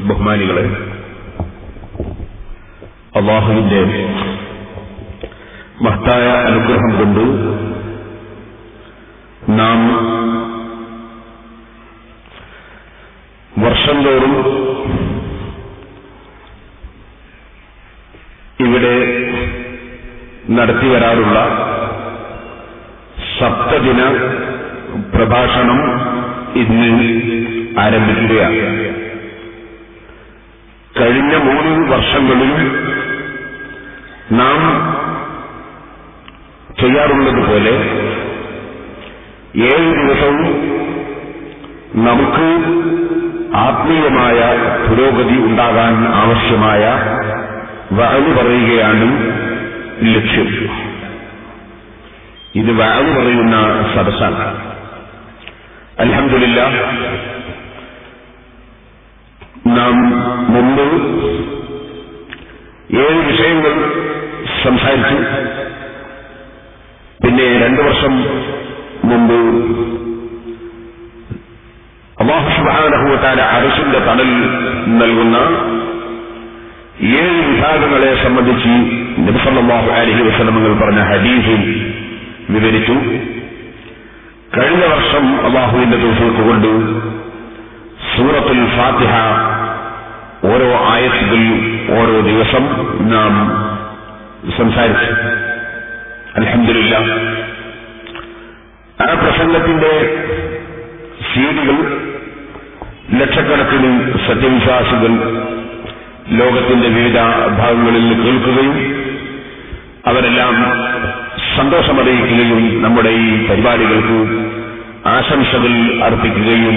ബഹുമാനികളെ, അല്ലാഹുവിന്റെ മഹത്തായ അനുഗ്രഹം കൊണ്ട് നാം വർഷം തോറും ഇവിടെ നടത്തിവരാറുള്ള സപ്തദിന പ്രഭാഷണം ഇന്ന് ആരംഭിക്കുകയാണ്. കഴിഞ്ഞ 3 വർഷങ്ങളിൽ നാം ചെയ്യാറുള്ളതുപോലെ 7 ദിവസവും നമുക്ക് ആത്മീയമായ പുരോഗതി ഉണ്ടാകാൻ ആവശ്യമായ വഅദ് പറയുകയാണ് ലക്ഷ്യം. ഇത് വഅദ് പറയുന്ന സദസ്സാണ്. അൽഹംദുലില്ലാഹ്, നാം മുമ്പ് 7 വിഷയങ്ങൾ സംസാരിച്ചു. പിന്നെ 2 വർഷം മുമ്പ് അല്ലാഹു സുബ്ഹാനഹു വ തആല അർശിന്റെ തണൽ നൽകുന്ന 7 വിഭാഗങ്ങളെ സംബന്ധിച്ച് നബി സല്ലല്ലാഹു അലൈഹി വസല്ലം പറഞ്ഞ ഹദീസിൽ വിവരിച്ചു. കഴിഞ്ഞ വർഷം അല്ലാഹുവിന്റെ തൗഫീഖ് കൊണ്ട് സൂറത്തുൽ ഫാത്തിഹ ഓരോ ആയത്തുകൾ ഓരോ ദിവസം നാം സംസാരിച്ചു. അൽഹംദുലില്ലാഹ്, ആ പ്രസംഗത്തിന്റെ സീഡികൾ ലക്ഷക്കണക്കിന് സത്യവിശ്വാസികൾ ലോകത്തിന്റെ വിവിധ ഭാഗങ്ങളിൽ കേൾക്കുകയും അവരെല്ലാം സന്തോഷമറിയിക്കുകയും നമ്മുടെ ഈ പരിപാടികൾക്ക് ആശംസകൾ അർപ്പിക്കുകയും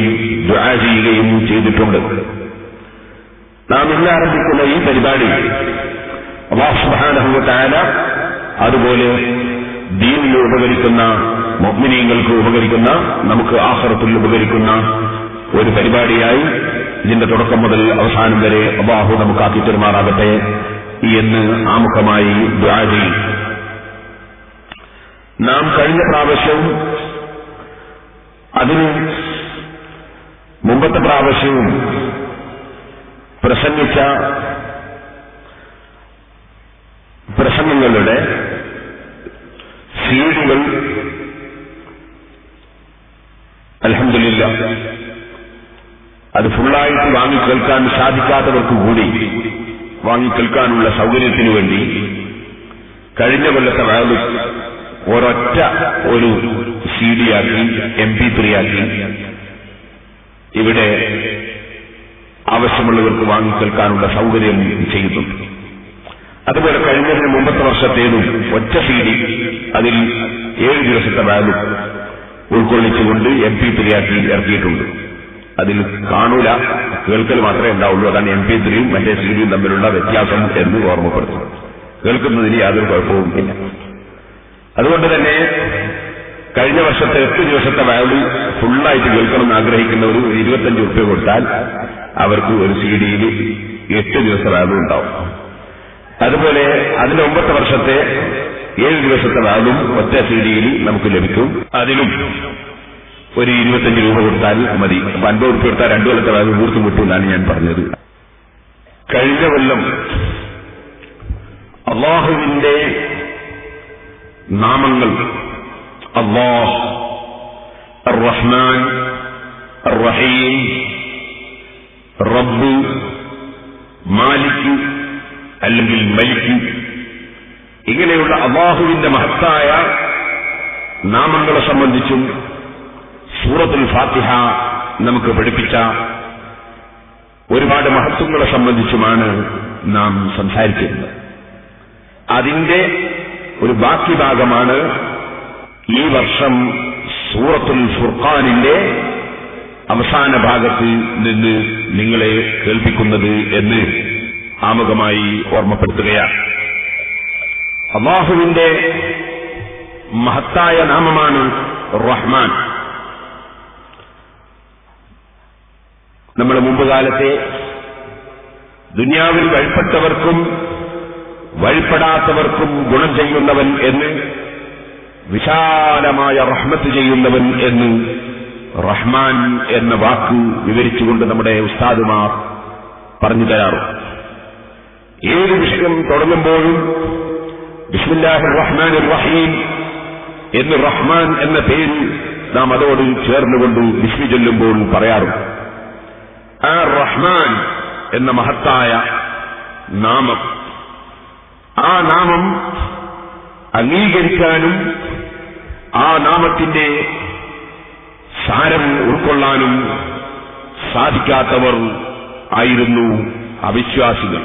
ദുആ ചെയ്യുകയും ചെയ്തിട്ടുണ്ട്. നാം ഇന്ന് ആരംഭിക്കുന്ന ഈ പരിപാടി അല്ലാഹു സുബ്ഹാനഹു വ തആല അതുപോലെ ദീനിൽ ഉപകരിക്കുന്ന, മുഅ്മിനീങ്ങൾക്ക് ഉപകരിക്കുന്ന, നമുക്ക് ആഖിറത്തിൽ ഉപകരിക്കുന്ന ഒരു പരിപാടിയായി ഇതിന്റെ തുടക്കം മുതൽ അവസാനം വരെ അല്ലാഹു നമുക്കാക്കി തരുമാറാകട്ടെ എന്ന് ആമുഖമായി ദുആ ചെയ്യും. നാം കഴിഞ്ഞ പ്രാവശ്യവും അതിന് മുമ്പത്തെ പ്രാവശ്യവും പ്രസംഗിച്ച പ്രസംഗങ്ങളുടെ സീഡുകൾ അൽഹംദുലില്ലാഹ് അത് ഫുള്ളായിട്ട് വാങ്ങിക്കേൾക്കാൻ സാധിക്കാത്തവർക്ക് കൂടി വാങ്ങിക്കേൾക്കാനുള്ള സൗകര്യത്തിനു വേണ്ടി കഴിഞ്ഞ കൊല്ലത്തെ വഅദ് ഒരൊറ്റ ഒരു CD-ആക്കി MP3 ആക്കി ഇവിടെ ആവശ്യമുള്ളവർക്ക് വാങ്ങിക്കേൾക്കാനുള്ള സൗകര്യം ചെയ്യുന്നുണ്ട്. അതുപോലെ കഴിഞ്ഞതിന് മുമ്പത്തെ വർഷത്തേതും ഒറ്റ CD, അതിൽ 7 ദിവസത്തെ വഅദ് ഉൾക്കൊള്ളിച്ചുകൊണ്ട് MP3 ആക്കി ഇറക്കിയിട്ടുണ്ട്. അതിൽ കാണൂല, കേൾക്കൽ മാത്രമേ ഉണ്ടാവുള്ളൂ. അതാണ് MP3യും മറ്റേ CD-യും തമ്മിലുള്ള വ്യത്യാസം എന്ന് ഓർമ്മപ്പെടുത്തും. കേൾക്കുന്നതിന് യാതൊരു കുഴപ്പവും ഇല്ല. അതുകൊണ്ട് തന്നെ കഴിഞ്ഞ വർഷത്തെ 8 ദിവസത്തെ വഅദ് ഫുള്ളായിട്ട് കേൾക്കണമെന്ന് ആഗ്രഹിക്കുന്നവർ 25 രൂപ കൊടുത്താൽ അവർക്ക് ഒരു CD-യിൽ 8 ദിവസത്തെ വഅദ് ഉണ്ടാവും. അതുപോലെ അതിന്റെ 9 വർഷത്തെ 7 ദിവസത്തെ വഅദും ഒറ്റ CD-യിൽ നമുക്ക് ലഭിക്കും. അതിലും ഒരു 25 രൂപ കൊടുത്താൽ മതി. 50 രൂപ കൊടുത്താൽ 2 കൊല്ലത്തെ വഅദ് പൂർത്തി കിട്ടുമെന്നാണ് ഞാൻ പറഞ്ഞത്. കഴിഞ്ഞ കൊല്ലം അല്ലാഹുവിന്റെ നാമങ്ങൾ അല്ലാഹ്, അർ-റഹ്മാൻ, അർ-റഹീം, റബ്ബ്, മാലിക് അല്ലെങ്കിൽ മലിക്, ഇങ്ങനെയുള്ള അല്ലാഹുവിന്റെ മഹത്തായ നാമങ്ങളെ സംബന്ധിച്ചും സൂറത്തുൽ ഫാത്തിഹ നമുക്ക് പഠിപ്പിച്ച ഒരുപാട് മഹത്വങ്ങളെ സംബന്ധിച്ചുമാണ് നാം സംസാരിക്കുന്നത്. അതിന്റെ ഒരു ബാക്കി ഭാഗമാണ് ഈ വർഷം സൂറത്തുൽ ഫുർഖാനിന്റെ അവസാന ഭാഗത്ത് നിന്ന് നിങ്ങളെ കേൾപ്പിക്കുന്നത് എന്ന് ആമുഖമായി ഓർമ്മപ്പെടുത്തുകയാണ്. അല്ലാഹുവിന്റെ മഹത്തായ നാമമാണ് റഹ്മാൻ. നമ്മൾ മുമ്പ് കാലത്തെ ദുനിയാവിൽ വഴിപ്പെട്ടവർക്കും വഴിപ്പെടാത്തവർക്കും ഗുണം ചെയ്യുന്നവൻ എന്ന്, വിശാലമായ റഹ്മത്ത് ചെയ്യുന്നവൻ എന്ന് റഹ്മാൻ എന്ന വാക്ക് വിവരിച്ചുകൊണ്ട് നമ്മുടെ ഉസ്താദുമാർ പറഞ്ഞു തരാറുണ്ട്. ഏത് വിഷയം തുടങ്ങുമ്പോഴും ബിസ്മില്ലാഹിർ റഹ്മാനിർ റഹീം എന്ന് റഹ്മാൻ എന്ന പേര് നാം അതോട് ചേർന്നുകൊണ്ട് ബിസ്മി ചൊല്ലുമ്പോൾ പറയാറുണ്ട്. ആ റഹ്മാൻ എന്ന മഹത്തായ നാമം, ആ നാമം അംഗീകരിക്കാനും ആ നാമത്തിന്റെ സാരം ഉൾക്കൊള്ളാനും സാധിക്കാത്തവർ ആയിരുന്നു അവിശ്വാസികൾ.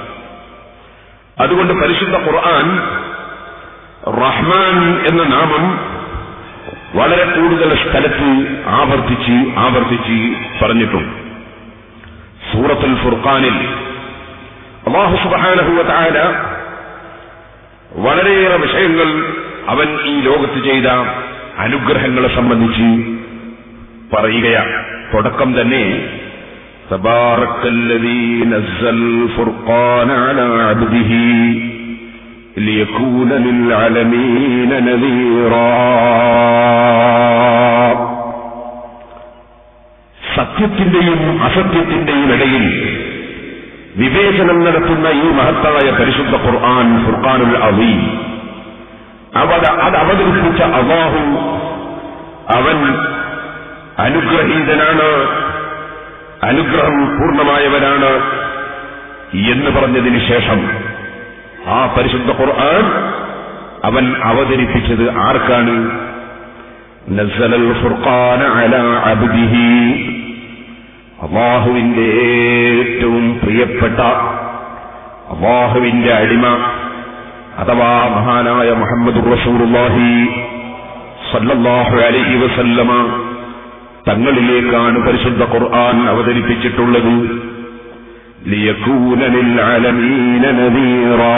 അതുകൊണ്ട് പരിശുദ്ധ ഖുർആൻ റഹ്മാൻ എന്ന നാമം വളരെ കൂടുതൽ സ്ഥലത്ത് ആവർത്തിച്ച് പറഞ്ഞിട്ടുണ്ട്. സൂറത്തുൽ ഫുർഖാനിൽ അല്ലാഹു സുബ്ഹാനഹു വ തആല വളരെയേറെ വിഷയങ്ങൾ അവൻ ഈ ലോകത്ത് ചെയ്ത അനുഗ്രഹങ്ങളെ സംബന്ധിച്ച് പറയുകയാണ്. തുടക്കം തന്നെ തബാറക്കല്ലദീ നസ്സൽ ഫുർഖാന അലാ അബ്ദിഹി ലിയകൂന ലിൽഅലമീന നദീറാ. സത്യത്തിന്റെയും അസത്യത്തിന്റെയും ഇടയിൽ വിവേചനം നടത്തുന്ന ഈ മഹത്തായ പരിശുദ്ധ ഖുർആൻ, ഫുർഖാനുൽ അസീം, അത് അവതരിപ്പിച്ച അല്ലാഹു അവൻ അനുഗ്രഹീതനാണ്, അനുഗ്രഹം പൂർണ്ണമായവനാണ് എന്ന് പറഞ്ഞതിന് ശേഷം ആ പരിശുദ്ധ ഖുർആൻ അവൻ അവതരിപ്പിച്ചത് ആർക്കാണ്? നസ്സലൽ ഫുർഖാന അലാ അബ്ദിഹി, അല്ലാഹുവിന്റെ ഏറ്റവും പ്രിയപ്പെട്ട അല്ലാഹുവിന്റെ അടിമ അഥവാ മഹാനായ മുഹമ്മദുർ റസൂലുള്ളാഹി സ്വല്ലല്ലാഹു അലൈഹി വസല്ലമ തങ്ങളിലേക്കാണ് പരിശുദ്ധ ഖുർആൻ അവതരിപ്പിച്ചിട്ടുള്ളത്. ലിയകൂന ലിൽഅലമീന നദീറാ,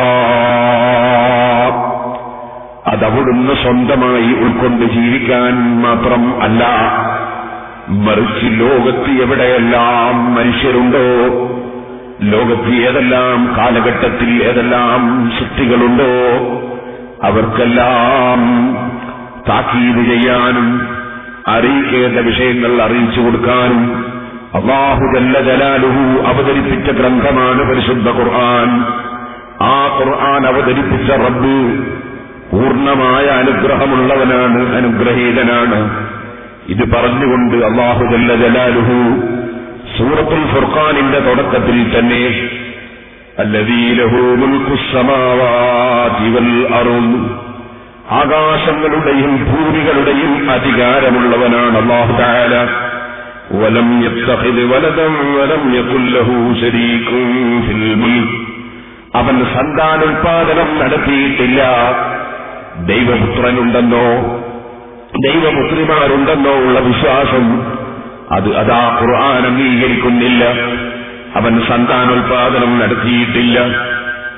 അതവിടുന്ന് സ്വന്തമായി ഉൾക്കൊണ്ട് ജീവിക്കാൻ മാത്രം അല്ല, മറിച്ച് ലോകത്ത് എവിടെയെല്ലാം മനുഷ്യരുണ്ടോ, ലോകത്ത് ഏതെല്ലാം കാലഘട്ടത്തിൽ ഏതെല്ലാം സൃഷ്ടികളുണ്ടോ അവർക്കെല്ലാം താക്കീത് ചെയ്യാനും അറിയിക്കേണ്ട വിഷയങ്ങൾ അറിയിച്ചു കൊടുക്കാനും അല്ലാഹു ജല്ല ജലാലുഹു അവതരിപ്പിച്ച ഗ്രന്ഥമാണ് പരിശുദ്ധ ഖുർആൻ. ആ ഖുർആൻ അവതരിപ്പിച്ച റബ്ബ് പൂർണ്ണമായ അനുഗ്രഹമുള്ളവനാണ്, അനുഗ്രഹീതനാണ്. ഇത് പറഞ്ഞുകൊണ്ട് അല്ലാഹു ജല്ല ജലാലുഹു സൂറത്തുൽ ഫുർഖാനിന്റെ തുടക്കത്തിൽ തന്നെ അല്ലദീ ലഹു മുൽക്കുസ് സമാവാതി വൽ അർദ്, ആകാശങ്ങളുടെയും ഭൂമികളുടെയും അധികാരമുള്ളവനാണ് അല്ലാഹു തആല. വലം യത്തഖിദ് വലദൻ വലം യകുൽ ലഹു ശരീകുൻ ഫിൽ മുൽക്ക്, അവൻ സന്താനോൽപാദനം നടത്തിയിട്ടില്ല. ദൈവപുത്രനുണ്ടെന്നോ ദൈവപുത്രിമാരുണ്ടെന്നോ ഉള്ള വിശ്വാസം അതാ ഖുർആൻ അംഗീകരിക്കുന്നില്ല. അവൻ സന്താനോൽപാദനം നടത്തിയിട്ടില്ല.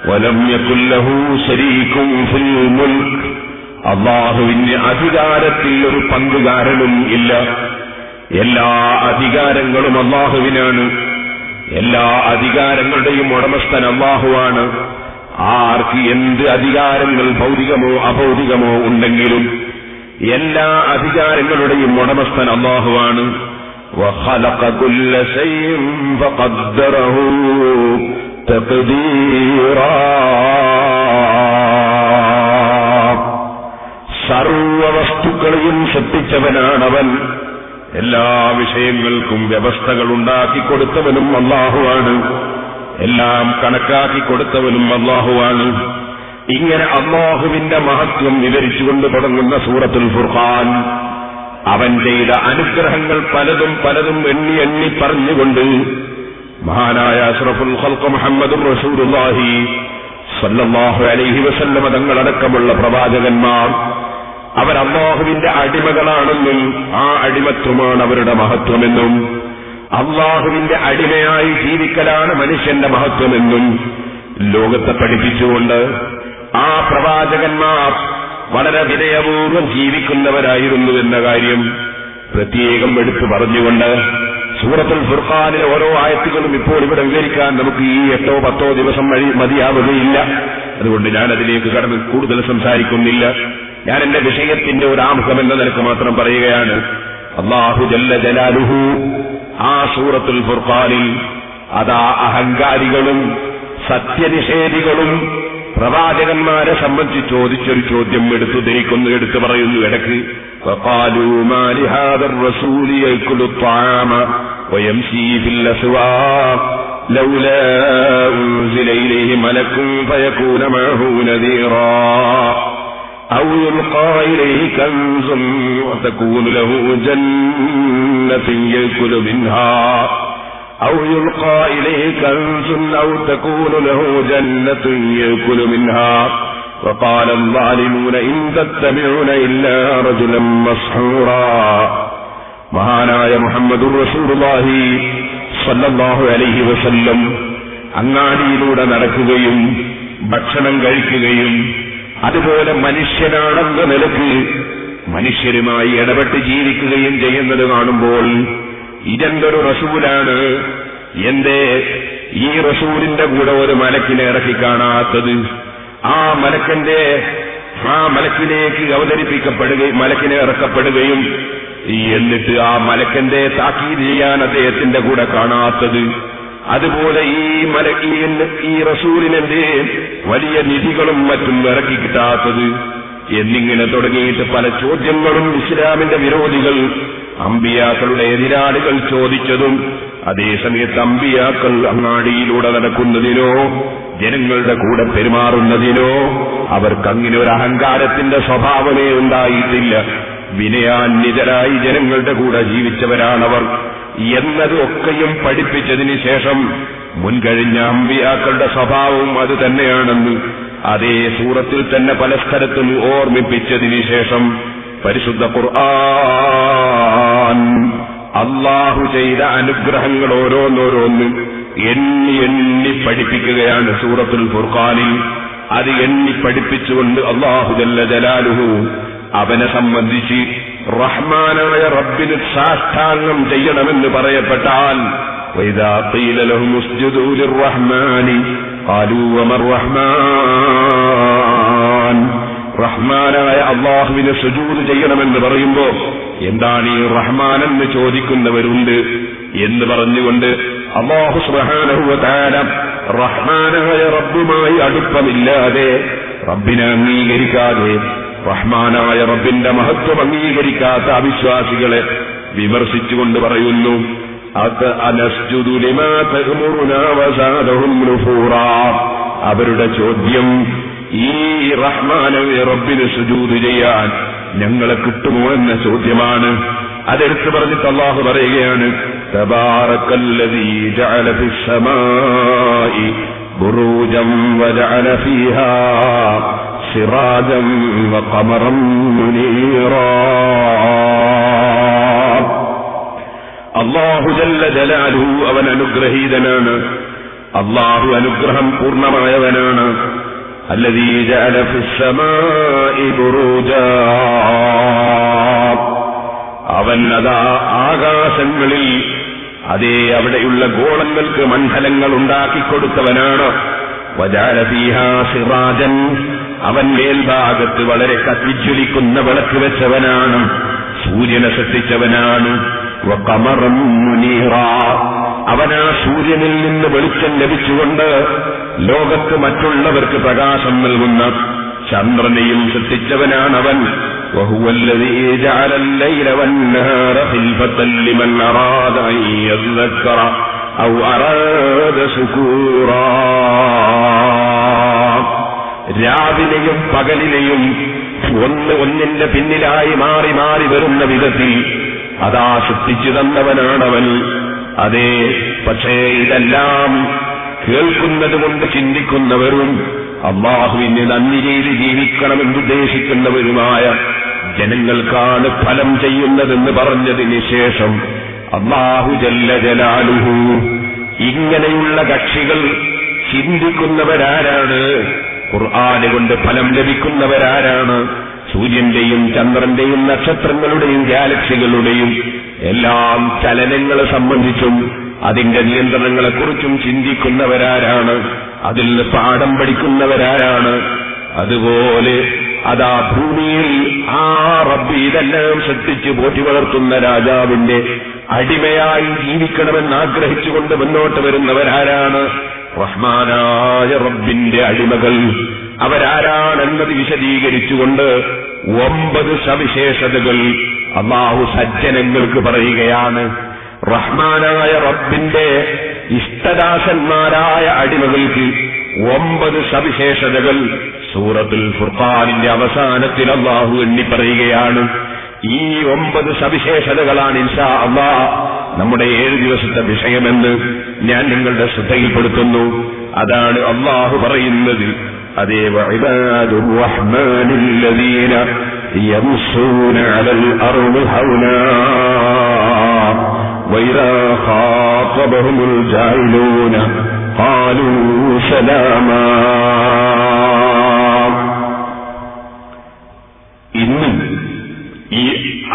വലം യകുൽ ലഹു ശരീകുൻ ഫിൽ മുൽക്ക്, അല്ലാഹുവിന്റെ അധികാരത്തിൽ ഒരു പങ്കുകാരനും ഇല്ല. എല്ലാ അധികാരങ്ങളും അല്ലാഹുവിനാണ്. എല്ലാ അധികാരങ്ങളുടെയും ഉടമസ്ഥൻ അല്ലാഹുവാണ്. ആർക്ക് എന്ത് അധികാരങ്ങൾ ഭൗതികമോ അഭൗതികമോ ഉണ്ടെങ്കിലും എല്ലാ അധികാരങ്ങളുടെയും ഉടമസ്ഥൻ അല്ലാഹുവാണ്. വഖലഖ കുല്ല ശൈഇൻ ഫഖദ്ദറഹു തഖ്ദീറാ, സർവ വസ്തുക്കളെയും സൃഷ്ടിച്ചവനാണവൻ. എല്ലാ വിഷയങ്ങൾക്കും വ്യവസ്ഥകൾ ഉണ്ടാക്കിക്കൊടുത്തവനും അല്ലാഹുവാണ്. എല്ലാം കണക്കാക്കി കൊടുത്തവനും അല്ലാഹുവാണ്. ഇങ്ങനെ അല്ലാഹുവിന്റെ മഹത്വം വിവരിച്ചുകൊണ്ട് തുടങ്ങുന്ന സൂറത്തുൽ ഫുർഖാൻ അവൻ ചെയ്ത അനുഗ്രഹങ്ങൾ പലതും എണ്ണി പറഞ്ഞുകൊണ്ട് മഹാനായ അഷ്റഫുൽ ഖൽഖ് മുഹമ്മദുർ റസൂലുള്ളാഹി സ്വല്ലല്ലാഹു അലൈഹി വസല്ലമ തങ്ങളടക്കമുള്ള പ്രവാചകന്മാർ അവർ അല്ലാഹുവിന്റെ അടിമകളാണെന്നും ആ അടിമത്വമാണ് അവരുടെ മഹത്വമെന്നും അല്ലാഹുവിന്റെ അടിമയായി ജീവിക്കലാണ് മനുഷ്യന്റെ മഹത്വമെന്നും ലോകത്തെ പഠിപ്പിച്ചുകൊണ്ട് ആ പ്രവാചകന്മാർ വളരെ വിനയപൂർവ്വം ജീവിക്കുന്നവരായിരുന്നു എന്ന കാര്യം പ്രത്യേകം എടുത്തു പറഞ്ഞുകൊണ്ട് സൂറത്തുൽ ഫുർഖാനിലെ ഓരോ ആയത്തുകളും ഇപ്പോൾ ഇവിടെ വിവരിക്കാൻ നമുക്ക് ഈ 8-10 ദിവസം മതിയാവുകയില്ല. അതുകൊണ്ട് ഞാൻ അതിലേക്ക് കടന്ന് കൂടുതൽ സംസാരിക്കുന്നില്ല. ഞാൻ എന്റെ വിഷയത്തിന്റെ ഒരു ആമുഖം എന്ന നിലക്ക് മാത്രം പറയുകയാണ്. അല്ലാഹു ജല്ല ജലാലുഹു ആ സൂറത്തുൽ ഫുർഖാനിൽ അതാ അഹങ്കാരികളും സത്യനിഷേധികളും പ്രവാചകന്മാരെ സംബന്ധിച്ച് ചോദിച്ചൊരു ചോദ്യം എടുത്തു പറയുന്നു ഇടയ്ക്ക്. വഖാലൂ മാ ലിഹാദർ റസൂലി യഅ്കുലു ത്വആമ വയംശീ ഫിൽ അസ്വാഖ് ലൗലാ ഉൻസില ഇലൈഹി മലക്കുൻ ഫയകൂന മഅഹു നദീറാ ഔ യുൽഖാ ഇലൈഹി കൻസുൻ വതകൂന ലഹു ജന്നത്തുൻ യഅ്കുലു മിൻഹാ أو يلقى إليه كنز أو تكون له جنة يأكل منها وقال الظالمون إن تتبعون إلا رجلا مسحورا. മഹാനായ മുഹമ്മദുർ റസൂലുള്ളാഹി സ്വല്ലല്ലാഹു അലൈഹി വസല്ലം അങ്ങാടിയിലൂടെ നടക്കുകയും ഭക്ഷണം കഴിക്കുകയും അതുപോലെ മനുഷ്യനാണെന്ന നിലയ്ക്ക് മനുഷ്യരുമായി ഇടപെട്ട് ജീവിക്കുകയും ചെയ്യുന്നത് കാണുമ്പോൾ ഇതെന്തൊരു റസൂലാണ്, എന്തേ ഈ റസൂലിന്റെ കൂടെ ഒരു മലക്കിനെ ഇറക്കി കാണാത്തത്? ആ മലക്കിലേക്ക് മലക്കിനെ ഇറക്കപ്പെടുകയും എന്നിട്ട് ആ മലക്കന്റെ താക്കീത് ചെയ്യാൻ അദ്ദേഹത്തിന്റെ കൂടെ കാണാത്തത്? അതുപോലെ ഈ റസൂലിനെന്തേ വലിയ നിധികളും മറ്റും ഇറക്കി കിട്ടാത്തത്? എന്നിങ്ങനെ തുടങ്ങിയിട്ട് പല ചോദ്യങ്ങളും ഇസ്ലാമിന്റെ വിരോധികൾ അമ്പിയാക്കളുടെ എതിരാളികൾ ചോദിച്ചതും, അതേസമയത്ത് അമ്പിയാക്കൾ അങ്ങാടിയിലൂടെ നടക്കുന്നതിനോ ജനങ്ങളുടെ കൂടെ പെരുമാറുന്നതിനോ അവർക്കങ്ങനെ ഒരു അഹങ്കാരത്തിന്റെ സ്വഭാവമേ ഉണ്ടായിട്ടില്ല. വിനയാന്വിതരായി ജനങ്ങളുടെ കൂടെ ജീവിച്ചവരാണവർ എന്നതൊക്കെയും പഠിപ്പിച്ചതിന് ശേഷം മുൻകഴിഞ്ഞ അമ്പിയാക്കളുടെ സ്വഭാവവും അത് തന്നെയാണെന്ന് അതേ സൂറത്തിൽ തന്നെ പല സ്ഥലത്തും ഓർമ്മിപ്പിച്ചതിന് ശേഷം പരിശുദ്ധ ഖുർആൻ അല്ലാഹു ചെയ്ത അനുഗ്രഹങ്ങൾ ഓരോന്നോരോന്ന് എണ്ണി പഠിപ്പിക്കുകയാണ് സൂറത്തുൽ ഫുർഖാനിൽ. അത് എണ്ണി പഠിപ്പിച്ചുകൊണ്ട് അല്ലാഹു ജല്ല ജലാലുഹു അവനെ സംബന്ധിച്ച് റഹ്മാനായ റബ്ബിന് സാഷ്ടാംഗം ചെയ്യണമെന്ന് പറയപ്പെട്ടാൽ വഇദാ ഖീല ലഹും ഉസ്ജുദൂ ലിർറഹ്മാനി ഖാലൂ വമർ റഹ്മാൻ. റഹ്മാനായ അല്ലാഹുവിന് സുജൂദ് ചെയ്യണമെന്ന് പറയുമ്പോ എന്താണ് ഈ റഹ്മാൻ എന്ന് ചോദിക്കുന്നവരുണ്ട് എന്ന് പറഞ്ഞുകൊണ്ട് അല്ലാഹു സുബ്ഹാനഹു വ തആല റഹ്മാനായ റബ്ബുമായി അടുപ്പമില്ലാതെ, റബ്ബിനെ അംഗീകരിക്കാതെ, റഹ്മാനായ റബ്ബിന്റെ മഹത്വം അംഗീകരിക്കാത്ത അവിശ്വാസികളെ വിമർശിച്ചുകൊണ്ട് പറയുന്നു അനസ്ജുദു ലിമാ തഅ്മുറുനാ വസാദഹും നുഫൂറാ. അവരുടെ ചോദ്യം ഈ റഹ്മാനായ റബ്ബിന് സുജൂദ് ചെയ്യാൻ ഞങ്ങളെ കിട്ടുമോ എന്ന ചോദ്യമാണ്. അതെടുത്ത് പറഞ്ഞിട്ട് അല്ലാഹു പറയുകയാണ് തബാറക്കല്ലദീ ജഅല ഫിസ് സമാഇ ബുറൂജൻ വജഅല ഫീഹാ സിറാജൻ വഖമറൻ മുനീറാ. അല്ലാഹു ജല്ല ജലാലുഹു അവൻ അനുഗ്രഹീതനാണ്. അല്ലാഹു അനുഗ്രഹം പൂർണ്ണമായവനാണ്. അല്ലദീ ജഅല ഫിസ് സമാഇ ബുറൂജാ. അവൻ അതാ ആകാശങ്ങളിൽ അതേ അവിടെയുള്ള ഗോളങ്ങൾക്ക് മണ്ഡലങ്ങൾ ഉണ്ടാക്കിക്കൊടുത്തവനാണ്. വജഅല ഫീഹാ സിറാജൻ. അവൻ മേൽഭാഗത്ത് വളരെ കത്തിജ്വലിക്കുന്ന വിളക്ക് വെച്ചവനാണ്. സൂര്യനെ സൃഷ്ടിച്ചവനാണ്. വഖമറൻ മുനീറാ. അവനാ സൂര്യനിൽ നിന്ന് വെളിച്ചം ലഭിച്ചുകൊണ്ട് ലോകത്ത് മറ്റുള്ളവർക്ക് പ്രകാശം നൽകുന്ന ചന്ദ്രനെയും സൃഷ്ടിച്ചവനാണവൻ. വഹുവല്ലദീ ജഅലൽ ലൈല വന്നഹാര ഖിൽഫത്തൻ ലിമൻ അറാദ അൻ യദ്ദക്കറ ഔ അറാദ ശുകൂറാ. രാവിലെയും പകലിലെയും ഒന്നിന്റെ പിന്നിലായി മാറി മാറി വരുന്ന വിധത്തിൽ അതാ സൃഷ്ടിച്ചു തന്നവനാണവൻ. അതെ, പക്ഷേ ഇതെല്ലാം കേൾക്കുന്നത് കൊണ്ട് ചിന്തിക്കുന്നവരും അല്ലാഹുവിന് നന്ദി ചെയ്ത് ജീവിക്കണമെന്നുദ്ദേശിക്കുന്നവരുമായ ജനങ്ങൾക്കാണ് ഫലം ചെയ്യുന്നതെന്ന് പറഞ്ഞതിന് ശേഷം അല്ലാഹു ജല്ല ജലാലുഹു ഇങ്ങനെയുള്ള കക്ഷികൾ ചിന്തിക്കുന്നവരാരാണ്? ഖുർആൻ കൊണ്ട് ഫലം ലഭിക്കുന്നവരാരാണ്? സൂര്യന്റെയും ചന്ദ്രന്റെയും നക്ഷത്രങ്ങളുടെയും ഗാലക്സികളുടെയും എല്ലാം ചലനങ്ങളെ സംബന്ധിച്ചും അതിന്റെ നിയന്ത്രണങ്ങളെക്കുറിച്ചും ചിന്തിക്കുന്നവരാരാണ്? അതിൽ നിന്ന് പാഠം പഠിക്കുന്നവരാരാണ്? അതുപോലെ അതാ ഭൂമിയിൽ ആ റബ്ബ് ഇതെല്ലാം സൃഷ്ടിച്ച് പോറ്റി വളർത്തുന്ന രാജാവിന്റെ അടിമയായി ജീവിക്കണമെന്ന് ആഗ്രഹിച്ചുകൊണ്ട് മുന്നോട്ട് വരുന്നവരാരാണ്? റഹ്മാനായ റബ്ബിന്റെ അടിമകൾ. അവരാരാണെന്നത് വിശദീകരിച്ചുകൊണ്ട് 9 സവിശേഷതകൾ അല്ലാഹു സജ്ജനങ്ങൾക്ക് പറയുകയാണ്. റഹ്മാനായ റബ്ബിന്റെ ഇഷ്ടദാസന്മാരായ അടിമകൾക്ക് 9 സവിശേഷതകൾ സൂറത്തുൽ ഫുർഖാനിന്റെ അവസാനത്തിൽ അല്ലാഹു എണ്ണി പറയുകയാണ്. ഈ 9 സവിശേഷതകളാണ് ഇൻഷാ അല്ലാഹ് നമ്മുടെ 7 ദിവസത്തെ വിഷയമെന്ന് ഞാൻ നിങ്ങളുടെ ശ്രദ്ധയിൽപ്പെടുത്തുന്നു. അതാണ് അല്ലാഹു പറയുന്നത്. അതേ വഇബാദുർ റഹ്മാനിൽ ലദീന യംശൂന അലൽ അർളി ഹൗനാ വഇദാ ഖാതബഹുമുൽ ജാഹിലൂന ഖാലൂ സലാമാ. ഇന്ന് ഈ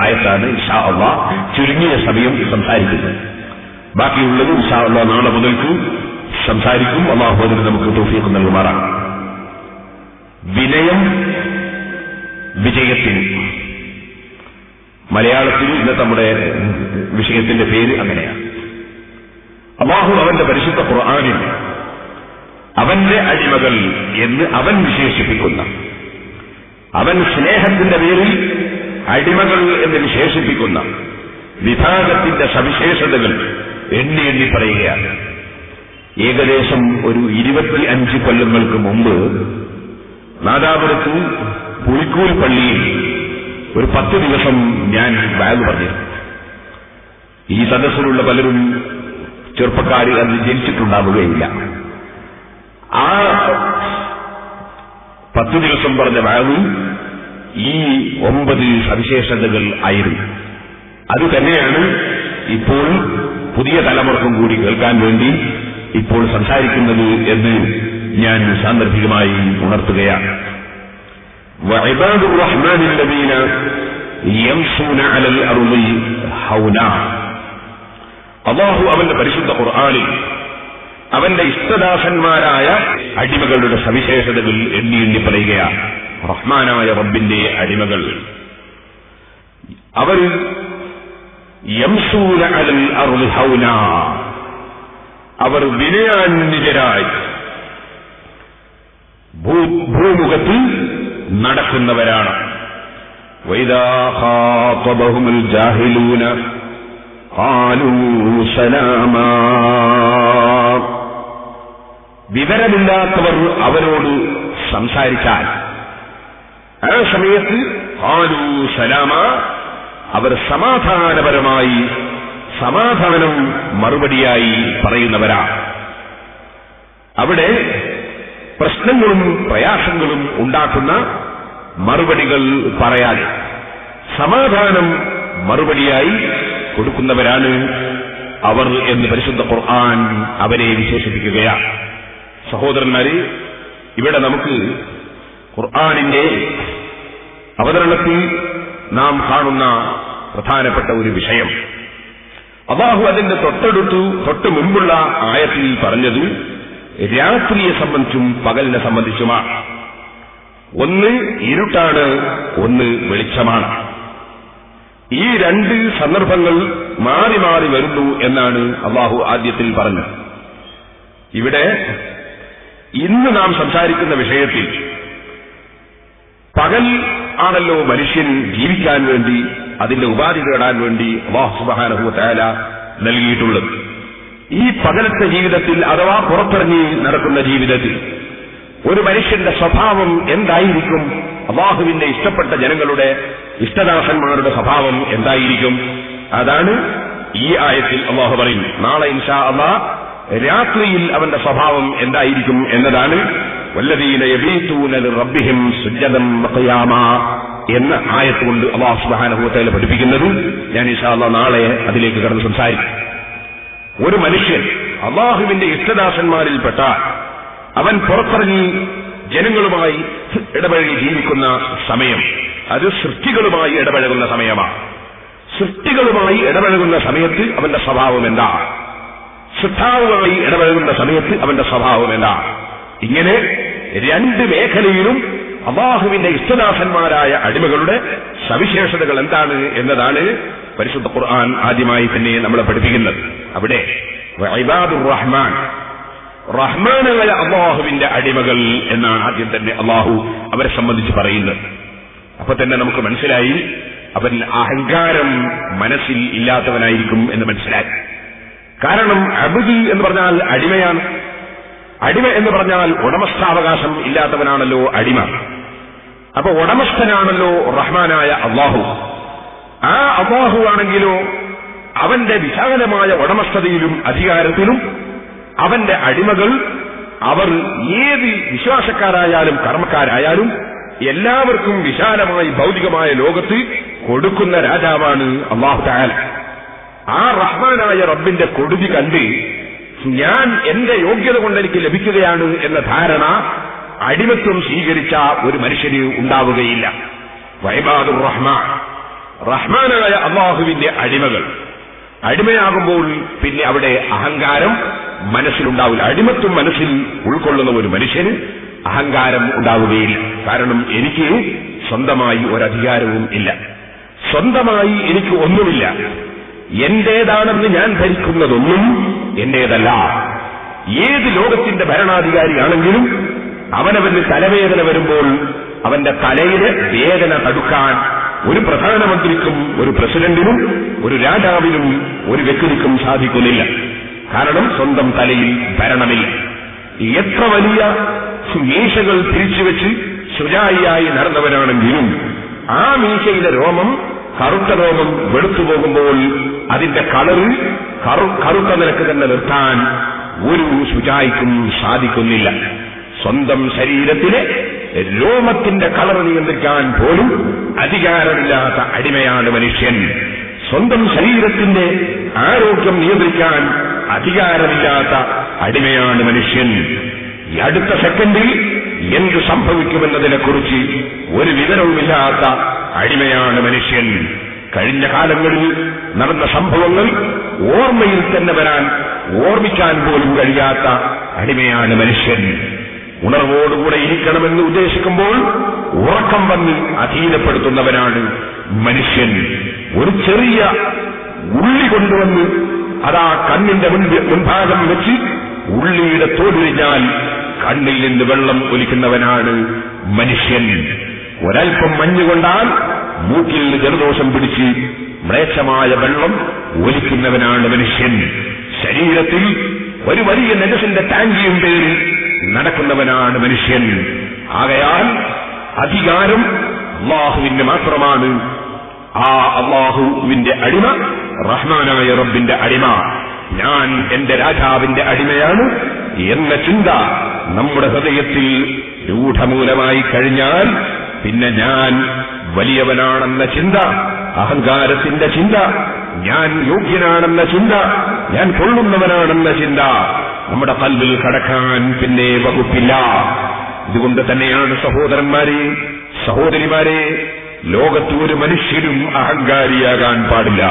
ആയത്താണ് ഇൻഷാ അല്ലാഹ് ചുരുങ്ങിയ സമയം സംസാരിക്കുന്നത്. ബാക്കിയുള്ളത് ഇൻഷാ അല്ലാഹ് നാളെ മുതൽക്ക് സംസാരിക്കും. അല്ലാഹു അതിന് നമുക്ക് തൗഫീഖ് നൽകുമാറാണ്. വിനയം വിജയത്തിന്, മലയാളത്തിൽ ഇന്നത്തെ നമ്മുടെ വിഷയത്തിന്റെ പേര് അങ്ങനെയാണ്. അല്ലാഹു അവന്റെ പരിശുദ്ധ ഖുർആനിൽ അവന്റെ അടിമകൾ എന്ന് അവൻ വിശേഷിപ്പിക്കുന്ന, അവൻ സ്നേഹത്തിന്റെ പേരിൽ അടിമകൾ എന്ന് വിശേഷിപ്പിക്കുന്ന വിഭാഗത്തിന്റെ സവിശേഷതകൾ എണ്ണി എണ്ണി പറയുകയാണ്. ഏകദേശം ഒരു 25 കൊല്ലങ്ങൾക്ക് മുമ്പ് നാദാപുരത്ത് പുളിക്കൂൽ പള്ളിയിൽ ഒരു 10 ദിവസം ഞാൻ ബാഗ് പറഞ്ഞിരുന്നു. ഈ സദസ്സിലുള്ള പലരും ചെറുപ്പക്കാർ അത് ജനിച്ചിട്ടുണ്ടാവുകയില്ല. ആ 10 ദിവസം പറഞ്ഞ ബാഗ് ഈ 9 സവിശേഷതകൾ ആയിരുന്നു. അതുതന്നെയാണ് ഇപ്പോൾ പുതിയ തലമുറക്കും കൂടി കേൾക്കാൻ വേണ്ടി ഇപ്പോൾ സംസാരിക്കുന്നത് എന്ന് ഞാൻ സാന്ദർഭികമായി ഉണർത്തുകയാണ്. വഇബാദുർ റഹ്മാനിൽ ലദീന യംശൂന അലൽ അർളി ഹൗനാ. അല്ലാഹു അവന്റെ പരിശുദ്ധ ഖുർആനിൽ അവന്റെ ഇഷ്ടദാസന്മാരായ അടിമകളുടെ സവിശേഷതകൾ എണ്ണി എണ്ണി പറയുകയാണ്. റഹ്മാനായ റബ്ബിന്റെ അടിമകൾ അവർ യംശൂന അലൽ അർളി ഹൗനാ, അവർ വിനയാന്വിതരായി ഭൂമുഖത്ത് നടക്കുന്നവരാണ്. വഇദാ ഖാതബഹുമുൽ ജാഹിലൂന ഖാലൂ സലാമാ. വിവരമില്ലാത്തവർ അവരോട് സംസാരിച്ചാൽ ആ സമയത്ത് ഖാലൂ സലാമാ, അവർ സമാധാനപരമായി സമാധാനം മറുപടിയായി പറയുന്നവരാണ്. അവിടെ പ്രശ്നങ്ങളും പ്രയാസങ്ങളും ഉണ്ടാക്കുന്ന മറുപടികൾ പറയാതെ സമാധാനം മറുപടിയായി കൊടുക്കുന്നവരാണ് അവർ എന്ന് പരിശുദ്ധ ഖുർആൻ അവരെ വിശേഷിപ്പിക്കുകയാണ്. സഹോദരന്മാരെ, ഇവിടെ നമുക്ക് ഖുർആനിന്റെ അവതരണത്തിൽ നാം കാണുന്ന പ്രധാനപ്പെട്ട ഒരു വിഷയം, അല്ലാഹു അതിന്റെ തൊട്ട് മുമ്പുള്ള ആയത്തിൽ പറഞ്ഞത് രാത്രിയെ സംബന്ധിച്ചും പകലിനെ സംബന്ധിച്ചുമാണ്. ഒന്ന് ഇരുട്ടാണ്, ഒന്ന് വെളിച്ചമാണ്. ഈ 2 സന്ദർഭങ്ങൾ മാറി മാറി വരുന്നു എന്നാണ് അല്ലാഹു ആദ്യത്തിൽ പറഞ്ഞത്. ഇവിടെ ഇന്ന് നാം സംസാരിക്കുന്ന വിഷയത്തിൽ പകൽ ആണല്ലോ മനുഷ്യൻ ജീവിക്കാൻ വേണ്ടി, അതിന്റെ ഉപാധി നേടാൻ വേണ്ടി അല്ലാഹു സുബ്ഹാനഹു വ തആല നൽകിയിട്ടുള്ളത്. ഈ പകലത്തെ ജീവിതത്തിൽ അഥവാ പുറത്തിറങ്ങി നടക്കുന്ന ജീവിതത്തിൽ ഒരു മനുഷ്യന്റെ സ്വഭാവം എന്തായിരിക്കും? അല്ലാഹുവിന്റെ ഇഷ്ടപ്പെട്ട ജനങ്ങളുടെ ഇഷ്ടദാസന്മാരുടെ സ്വഭാവം എന്തായിരിക്കും? അതാണ് ഈ ആയത്തിൽ അല്ലാഹു പറയുന്നു. നാളെ ഇൻഷാ അല്ലാഹ് രാത്രിയിൽ അവന്റെ സ്വഭാവം എന്തായിരിക്കും എന്നതാണ്. വല്ലദീന യബീതൂന ലിറബ്ബിഹിം സുജ്ജദൻ വഖിയാമാ എന്ന ആയത്ത് കൊണ്ട് അല്ലാഹു സുബ്ഹാനഹു വ തആല പഠിപ്പിക്കുന്നത്. ഞാൻ ഇൻഷാ അല്ലാഹ് നാളെ അതിലേക്ക് കടന്ന് സംസാരിക്കും. ഒരു മനുഷ്യൻ അല്ലാഹുവിന്റെ ഇഷ്ടദാസന്മാരിൽപ്പെട്ട അവൻ പുറത്തിറങ്ങി ജനങ്ങളുമായി ഇടപഴകി ജീവിക്കുന്ന സമയം, അത് സൃഷ്ടികളുമായി ഇടപഴകുന്ന സമയമാണ്. സൃഷ്ടികളുമായി ഇടപഴകുന്ന സമയത്ത് അവന്റെ സ്വഭാവം എന്താ? സൃഷ്ടാവുമായി ഇടപഴകുന്ന സമയത്ത് അവന്റെ സ്വഭാവം എന്താ? ഇങ്ങനെ 2 മേഖലയിലും അല്ലാഹുവിന്റെ ഇഷ്ടദാസന്മാരായ അടിമകളുടെ സവിശേഷതകൾ എന്താണ് എന്നതാണ് പരിശുദ്ധ ഖുർആൻ ആദ്യമായി തന്നെ നമ്മളെ പഠിപ്പിക്കുന്നത്. അവിടെ ഇബാദുർ റഹ്മാൻ, റഹ്മാനായ അല്ലാഹുവിന്റെ അടിമകൾ എന്നാണ് ആദ്യം തന്നെ അല്ലാഹു അവരെ സംബന്ധിച്ച് പറയുന്നത്. അപ്പൊ തന്നെ നമുക്ക് മനസ്സിലായി അവൻ അഹങ്കാരം മനസ്സിൽ ഇല്ലാത്തവനായിരിക്കും എന്ന് മനസ്സിലായി. കാരണം അബ്ദ് എന്ന് പറഞ്ഞാൽ അടിമയാണ്. അടിമ എന്ന് പറഞ്ഞാൽ ഉടമസ്ഥാവകാശം ഇല്ലാത്തവനാണല്ലോ അടിമ. അപ്പൊ ഉടമസ്ഥനാണല്ലോ റഹ്മാനായ അല്ലാഹു. ആ അല്ലാഹു ആണെങ്കിലോ അവന്റെ വിശാലമായ ഉടമസ്ഥതയിലും അധികാരത്തിലും അവന്റെ അടിമകൾ അവർ ഏത് വിശ്വാസക്കാരായാലും കർമ്മക്കാരായാലും എല്ലാവർക്കും വിശാലമായി ഭൗതികമായ ലോകത്ത് കൊടുക്കുന്ന രാജാവാണ് അല്ലാഹു തആല. ആ റഹ്മാനായ റബ്ബിന്റെ കൊടുതി കണ്ട് ഞാൻ എന്റെ യോഗ്യത കൊണ്ട് എനിക്ക് ലഭിക്കുകയാണ് എന്ന ധാരണ അടിമത്വം സ്വീകരിച്ച ഒരു മനുഷ്യന് ഉണ്ടാവുകയില്ല. വഇബാദുർ റഹ്മാൻ, റഹ്മാനായ അല്ലാഹുവിന്റെ അടിമകൾ. അടിമയാകുമ്പോൾ പിന്നെ അവിടെ അഹങ്കാരം മനസ്സിലുണ്ടാവില്ല. അടിമത്വം മനസ്സിൽ ഉൾക്കൊള്ളുന്ന ഒരു മനുഷ്യന് അഹങ്കാരം ഉണ്ടാവുകയില്ല. കാരണം എനിക്ക് സ്വന്തമായി ഒരധികാരവും ഇല്ല, സ്വന്തമായി എനിക്ക് ഒന്നുമില്ല, എന്റേതാണെന്ന് ഞാൻ ധരിക്കുന്നതൊന്നും എന്റേതല്ല. ഏത് ലോകത്തിന്റെ ഭരണാധികാരിയാണെങ്കിലും അവനവന് തലവേദന വരുമ്പോൾ അവന്റെ തലയിലെ വേദന തടുക്കാൻ ഒരു പ്രധാനമന്ത്രിക്കും ഒരു പ്രസിഡന്റിനും ഒരു രാജാവിനും ഒരു വ്യക്തിക്കും സാധിക്കുന്നില്ല. കാരണം സ്വന്തം തലയിൽ ഭരണമില്ല. എത്ര വലിയ മീശകൾ പിരിച്ചുവെച്ച് ശുചായിയായി നടന്നവനാണെങ്കിലും ആ മീശയിലെ രോമം, കറുത്ത രോമം വെളുത്തു പോകുമ്പോൾ അതിന്റെ കളറ് കറുത്ത നിലക്ക് തന്നെ നിർത്താൻ ഒരു ശുചായിക്കും സാധിക്കുന്നില്ല. സ്വന്തം ശരീരത്തിലെ രോമത്തിന്റെ കളർ നിയന്ത്രിക്കാൻ പോലും അധികാരമില്ലാത്ത അടിമയാണ് മനുഷ്യൻ. സ്വന്തം ശരീരത്തിന്റെ ആരോഗ്യം നിയന്ത്രിക്കാൻ അധികാരമില്ലാത്ത അടിമയാണ് മനുഷ്യൻ. ഈ അടുത്ത സെക്കൻഡിൽ എന്ത് സംഭവിക്കുമെന്നതിനെക്കുറിച്ച് ഒരു വിവരവുമില്ലാത്ത അടിമയാണ് മനുഷ്യൻ. കഴിഞ്ഞ കാലങ്ങളിൽ നടന്ന സംഭവങ്ങൾ ഓർമ്മയിൽ തന്നെ വരാൻ ഓർമ്മിക്കാൻ പോലും കഴിയാത്ത അടിമയാണ് മനുഷ്യൻ. ഉണർവോടുകൂടെ ഇരിക്കണമെന്ന് ഉദ്ദേശിക്കുമ്പോൾ ഉറക്കം വന്ന് അധീനപ്പെടുത്തുന്നവനാണ് മനുഷ്യൻ. ഒരു ചെറിയ ഉള്ളി കൊണ്ടുവന്ന് അതാ കണ്ണിന്റെ മുൻഭാഗം വെച്ച് ഉള്ളിയുടെ തോലുരിഞ്ഞാൽ കണ്ണിൽ നിന്ന് വെള്ളം ഒലിക്കുന്നവനാണ് മനുഷ്യൻ. ഒരൽപ്പം മഞ്ഞുകൊണ്ടാൽ മൂക്കിൽ ജലദോഷം പിടിച്ച് മ്ലേച്ഛമായ വെള്ളം ഒലിക്കുന്നവനാണ് മനുഷ്യൻ. ശരീരത്തിൽ ഒരു വലിയ നെജസിന്റെ ടാങ്കിയും പേരിൽ നടക്കുന്നവനാണ് മനുഷ്യൻ. ആകയാൽ അധികാരം അല്ലാഹുവിന്റെ മാത്രമാണ്. ആ അല്ലാഹുവിന്റെ അടിമ, റഹ്മാനായ റബ്ബിന്റെ അടിമ, ഞാൻ എന്റെ രാജാവിന്റെ അടിമയാണ് എന്ന ചിന്ത നമ്മുടെ ഹൃദയത്തിൽ രൂഢമൂലമായി കഴിഞ്ഞാൽ പിന്നെ ഞാൻ വലിയവനാണെന്ന ചിന്ത, അഹങ്കാരത്തിന്റെ ചിന്ത, ഞാൻ യോഗ്യനാണെന്ന ചിന്ത, ഞാൻ കൊള്ളുന്നവനാണെന്ന ചിന്ത നമ്മുടെ ഖൽബിൽ കടക്കാൻ പിന്നെ വകുപ്പില്ല. ഇതുകൊണ്ട് തന്നെയാണ് സഹോദരന്മാരെ, സഹോദരിമാരെ, ലോകത്ത് ഒരു മനുഷ്യരും അഹങ്കാരിയാകാൻ പാടില്ല.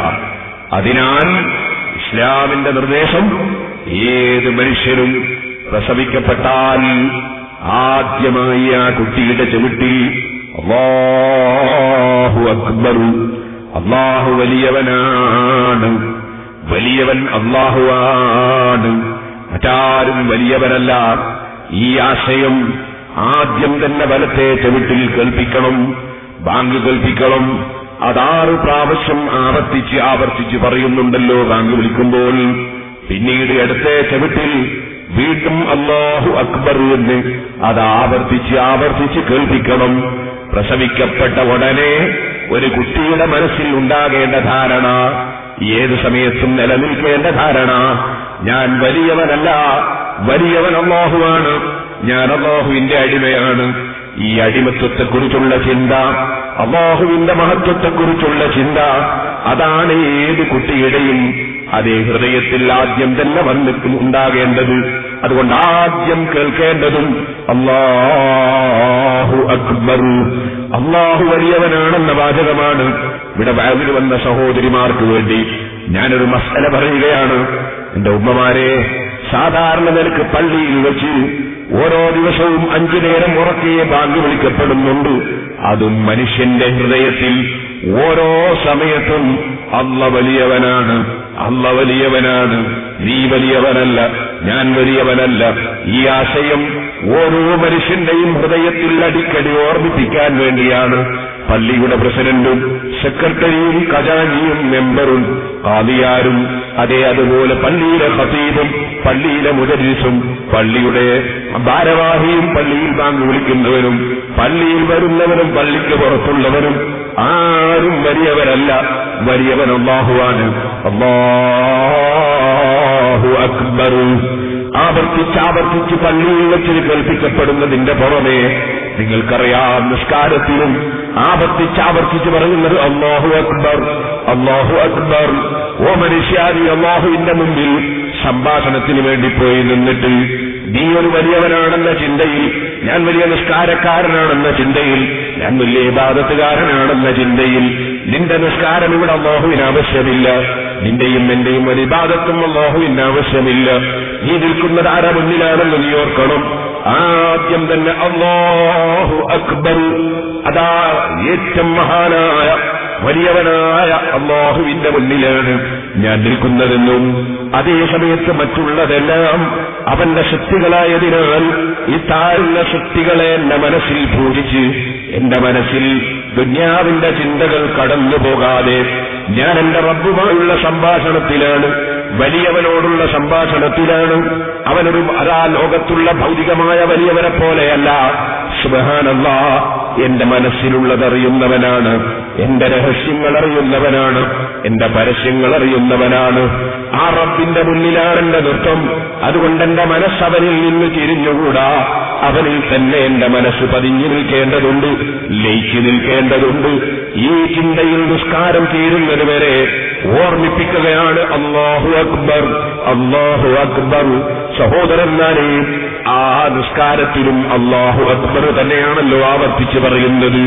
അതിനാൽ ഇസ്ലാമിന്റെ നിർദ്ദേശം ഏത് മനുഷ്യരും പ്രസവിക്കപ്പെട്ടാൽ ആദ്യമായി ആ കുട്ടിയുടെ ചുവട്ടിൽ അല്ലാഹു അക്ബർ, അല്ലാഹു വലിയവനാണ്, വലിയവൻ അല്ലാഹുവാണ്, മറ്റാരും വലിയവരല്ല. ഈ ആശയം ആദ്യം തന്നെ വലത്തെ ചുവട്ടിൽ കേൾപ്പിക്കണം, ബാങ്ക് കേൾപ്പിക്കണം. അത് 6 പ്രാവശ്യം ആവർത്തിച്ച് പറയുന്നുണ്ടല്ലോ ബാങ്ക് വിളിക്കുമ്പോൾ. പിന്നീട് അടുത്ത ചുവട്ടിൽ വീണ്ടും അല്ലാഹു അക്ബർ എന്ന് അത് ആവർത്തിച്ച് കേൾപ്പിക്കണം. പ്രസവിക്കപ്പെട്ട ഉടനെ ഒരു കുട്ടിയുടെ മനസ്സിൽ ഉണ്ടാകേണ്ട ധാരണ, ഏത് സമയത്തും നിലനിൽക്കേണ്ട ധാരണ, ഞാൻ വലിയവനല്ല, വലിയവൻ അല്ലാഹുവാണ്, ഞാൻ അല്ലാഹുവിന്റെ അടിമയാണ്. ഈ അടിമത്വത്തെക്കുറിച്ചുള്ള ചിന്ത, അല്ലാഹുവിന്റെ മഹത്വത്തെക്കുറിച്ചുള്ള ചിന്ത, അതാണ് ഏത് കുട്ടിയുടെയും അതേ ഹൃദയത്തിൽ ആദ്യം തന്നെ ഉണ്ടാകേണ്ടത്. അതുകൊണ്ട് ആദ്യം കേൾക്കേണ്ടതും അല്ലാഹു അക്ബർ, അല്ലാഹു വലിയവനാണെന്ന വാചകമാണ്. ഇവിടെ വയലിൽ വന്ന സഹോദരിമാർക്ക് വേണ്ടി ഞാനൊരു മസല പറയുകയാണ്. എന്റെ ഉമ്മമാരെ, സാധാരണ നിലക്ക് പള്ളിയിൽ വെച്ച് ഓരോ ദിവസവും 5 നേരം ഉറക്കെ ബാങ്ക് വിളിക്കപ്പെടുന്നുണ്ട്. അതും മനുഷ്യന്റെ ഹൃദയത്തിൽ ഓരോ സമയത്തും അല്ല വലിയവനാണ്, അല്ല വലിയവനാണ്, നീ വലിയവനല്ല, ഞാൻ വലിയവനല്ല. ഈ ആശയം ഓരോ മനുഷ്യന്റെയും ഹൃദയത്തിൽ അടിക്കടി ഓർമ്മിപ്പിക്കാൻ വേണ്ടിയാണ് പള്ളിയുടെ പ്രസിഡന്റും സെക്രട്ടറിയും ഖജാനിയും മെമ്പറും ഖാദിയാരും അതുപോലെ പള്ളിയിലെ ഖതീബും പള്ളിയിലെ മുദരിസും പള്ളിയുടെ ഭാരവാഹിയും പള്ളിയിൽ ബാങ്ക് വിളിക്കുന്നവരും പള്ളിയിൽ വരുന്നവരും പള്ളിക്ക് പുറത്തുള്ളവരും ആരും വലിയവരല്ല. വലിയവൻ അല്ലാഹുവാണ്. അല്ലാഹു അക്ബർ. ആവർത്തിച്ച് പള്ളിയിൽ വെച്ച് കേൾപ്പിക്കപ്പെടുന്നതിന്റെ പുറമെ നിങ്ങൾക്കറിയാം, നിസ്കാരത്തിലും ആവർത്തിച്ച് പറയുന്നത് അല്ലാഹു അക്ബർ, അല്ലാഹു അക്ബർ. ഓ മനുഷ്യാദി, അല്ലാഹുവിന്റെ മുമ്പിൽ സംഭാഷണത്തിന് വേണ്ടി പോയി നിന്നിട്ട് നീ ഒരു വലിയവനാണെന്ന ചിന്തയിൽ, ഞാൻ വലിയ നിസ്കാരക്കാരനാണെന്ന ചിന്തയിൽ, ഞാൻ വലിയ ഇബാദത്തുകാരനാണെന്ന ചിന്തയിൽ നിന്റെ നിസ്കാരം ഇവിടെ അല്ലാഹുവിന് ആവശ്യമില്ല. നിന്റെയും എന്റെയും ഒരു ഇബാദത്തും അല്ലാഹുവിന് ആവശ്യമില്ല. നീ നിൽക്കുന്നത് ആരാ മുന്നിലാണെന്ന് നീ ഓർക്കണം. ആദ്യം തന്നെ അല്ലാഹു അക്ബർ. അതാ ഏറ്റവും മഹാനായ വലിയവനായ അല്ലാഹുവിന്റെ മുന്നിലാണ് ഞാൻ നിൽക്കുന്നതെന്നും അതേ സമയത്ത് മറ്റുള്ളതെല്ലാം അവന്റെ ശക്തികളായതിനാൽ ഈ താഴ്ന്ന ശക്തികളെ എന്റെ മനസ്സിൽ പൂജിച്ച് എന്റെ മനസ്സിൽ ദുന്യാവിന്റെ ചിന്തകൾ കടന്നു പോകാതെ ഞാൻ എന്റെ റബ്ബുമായുള്ള സംഭാഷണത്തിലാണ്, വലിയവനോടുള്ള സംഭാഷണത്തിലാണ്. അവനൊരു ലോകത്തുള്ള ഭൗതികമായ വലിയവനെ പോലെയല്ല. സുബ്ഹാനല്ലാഹ്, എന്റെ മനസ്സിലുള്ളതറിയുന്നവനാണ്, എന്റെ രഹസ്യങ്ങൾ അറിയുന്നവനാണ്, എന്റെ പരസ്യങ്ങൾ അറിയുന്നവനാണ്. ആ റബ്ബിന്റെ മുന്നിലാണ് എന്റെ നൃത്തം. അതുകൊണ്ട് എന്റെ മനസ്സ് അവനിൽ നിന്ന് തിരിഞ്ഞുകൂടാ. അവനിൽ തന്നെ എന്റെ മനസ്സ് പതിഞ്ഞു നിൽക്കേണ്ടതുണ്ട്, ലയിച്ചു നിൽക്കേണ്ടതുണ്ട്. ഈ ചിന്തയിൽ നിസ്കാരം തീരുന്നത് വരെ ഓർമ്മിപ്പിക്കുകയാണ് അല്ലാഹു അക്ബർ, അല്ലാഹു അക്ബർ. സഹോദരന്മാരെ, ആ നിസ്കാരത്തിലും അല്ലാഹു അക്ബർ തന്നെയാണല്ലോ ആവർത്തിച്ച് പറയുന്നത്.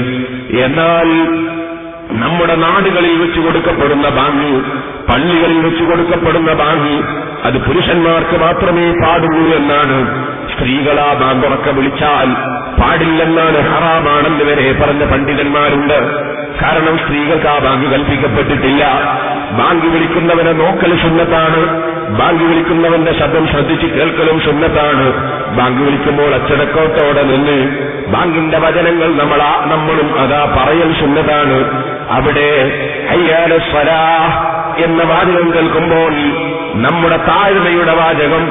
എന്നാൽ നമ്മുടെ നാടുകളിൽ വെച്ച് കൊടുക്കപ്പെടുന്ന ബാങ്ക്, പള്ളികളിൽ വെച്ച് കൊടുക്കപ്പെടുന്ന ബാങ്ക്, അത് പുരുഷന്മാർക്ക് മാത്രമേ പാടുള്ളൂ എന്നാണ്. സ്ത്രീകൾ ആ ബാങ്കുറക്കെ വിളിച്ചാൽ പാടില്ലെന്നാണ്, ഹറാമാണെന്ന് വരെ പറഞ്ഞ പണ്ഡിതന്മാരുണ്ട്. കാരണം സ്ത്രീകൾക്ക് ആ ബാങ്ക് കൽപ്പിക്കപ്പെട്ടിട്ടില്ല. ബാങ്ക് വിളിക്കുന്നവനെ നോക്കൽ സുന്നത്താണ്, ബാങ്ക് വിളിക്കുന്നവന്റെ ശബ്ദം ശ്രദ്ധിച്ച് കേൾക്കലും സുന്നത്താണ്. ബാങ്ക് വിളിക്കുമ്പോൾ അച്ചടക്കത്തോടെ നിന്ന് ബാങ്കിന്റെ വചനങ്ങൾ നമ്മളും അതാ പറയൽ സുന്നത്താണ്. അവിടെ ഹയ്യാല സ്വലാഹ് എന്ന വാചകം കേൾക്കുമ്പോൾ നമ്മുടെ താഴ്മയുടെ വാചകം,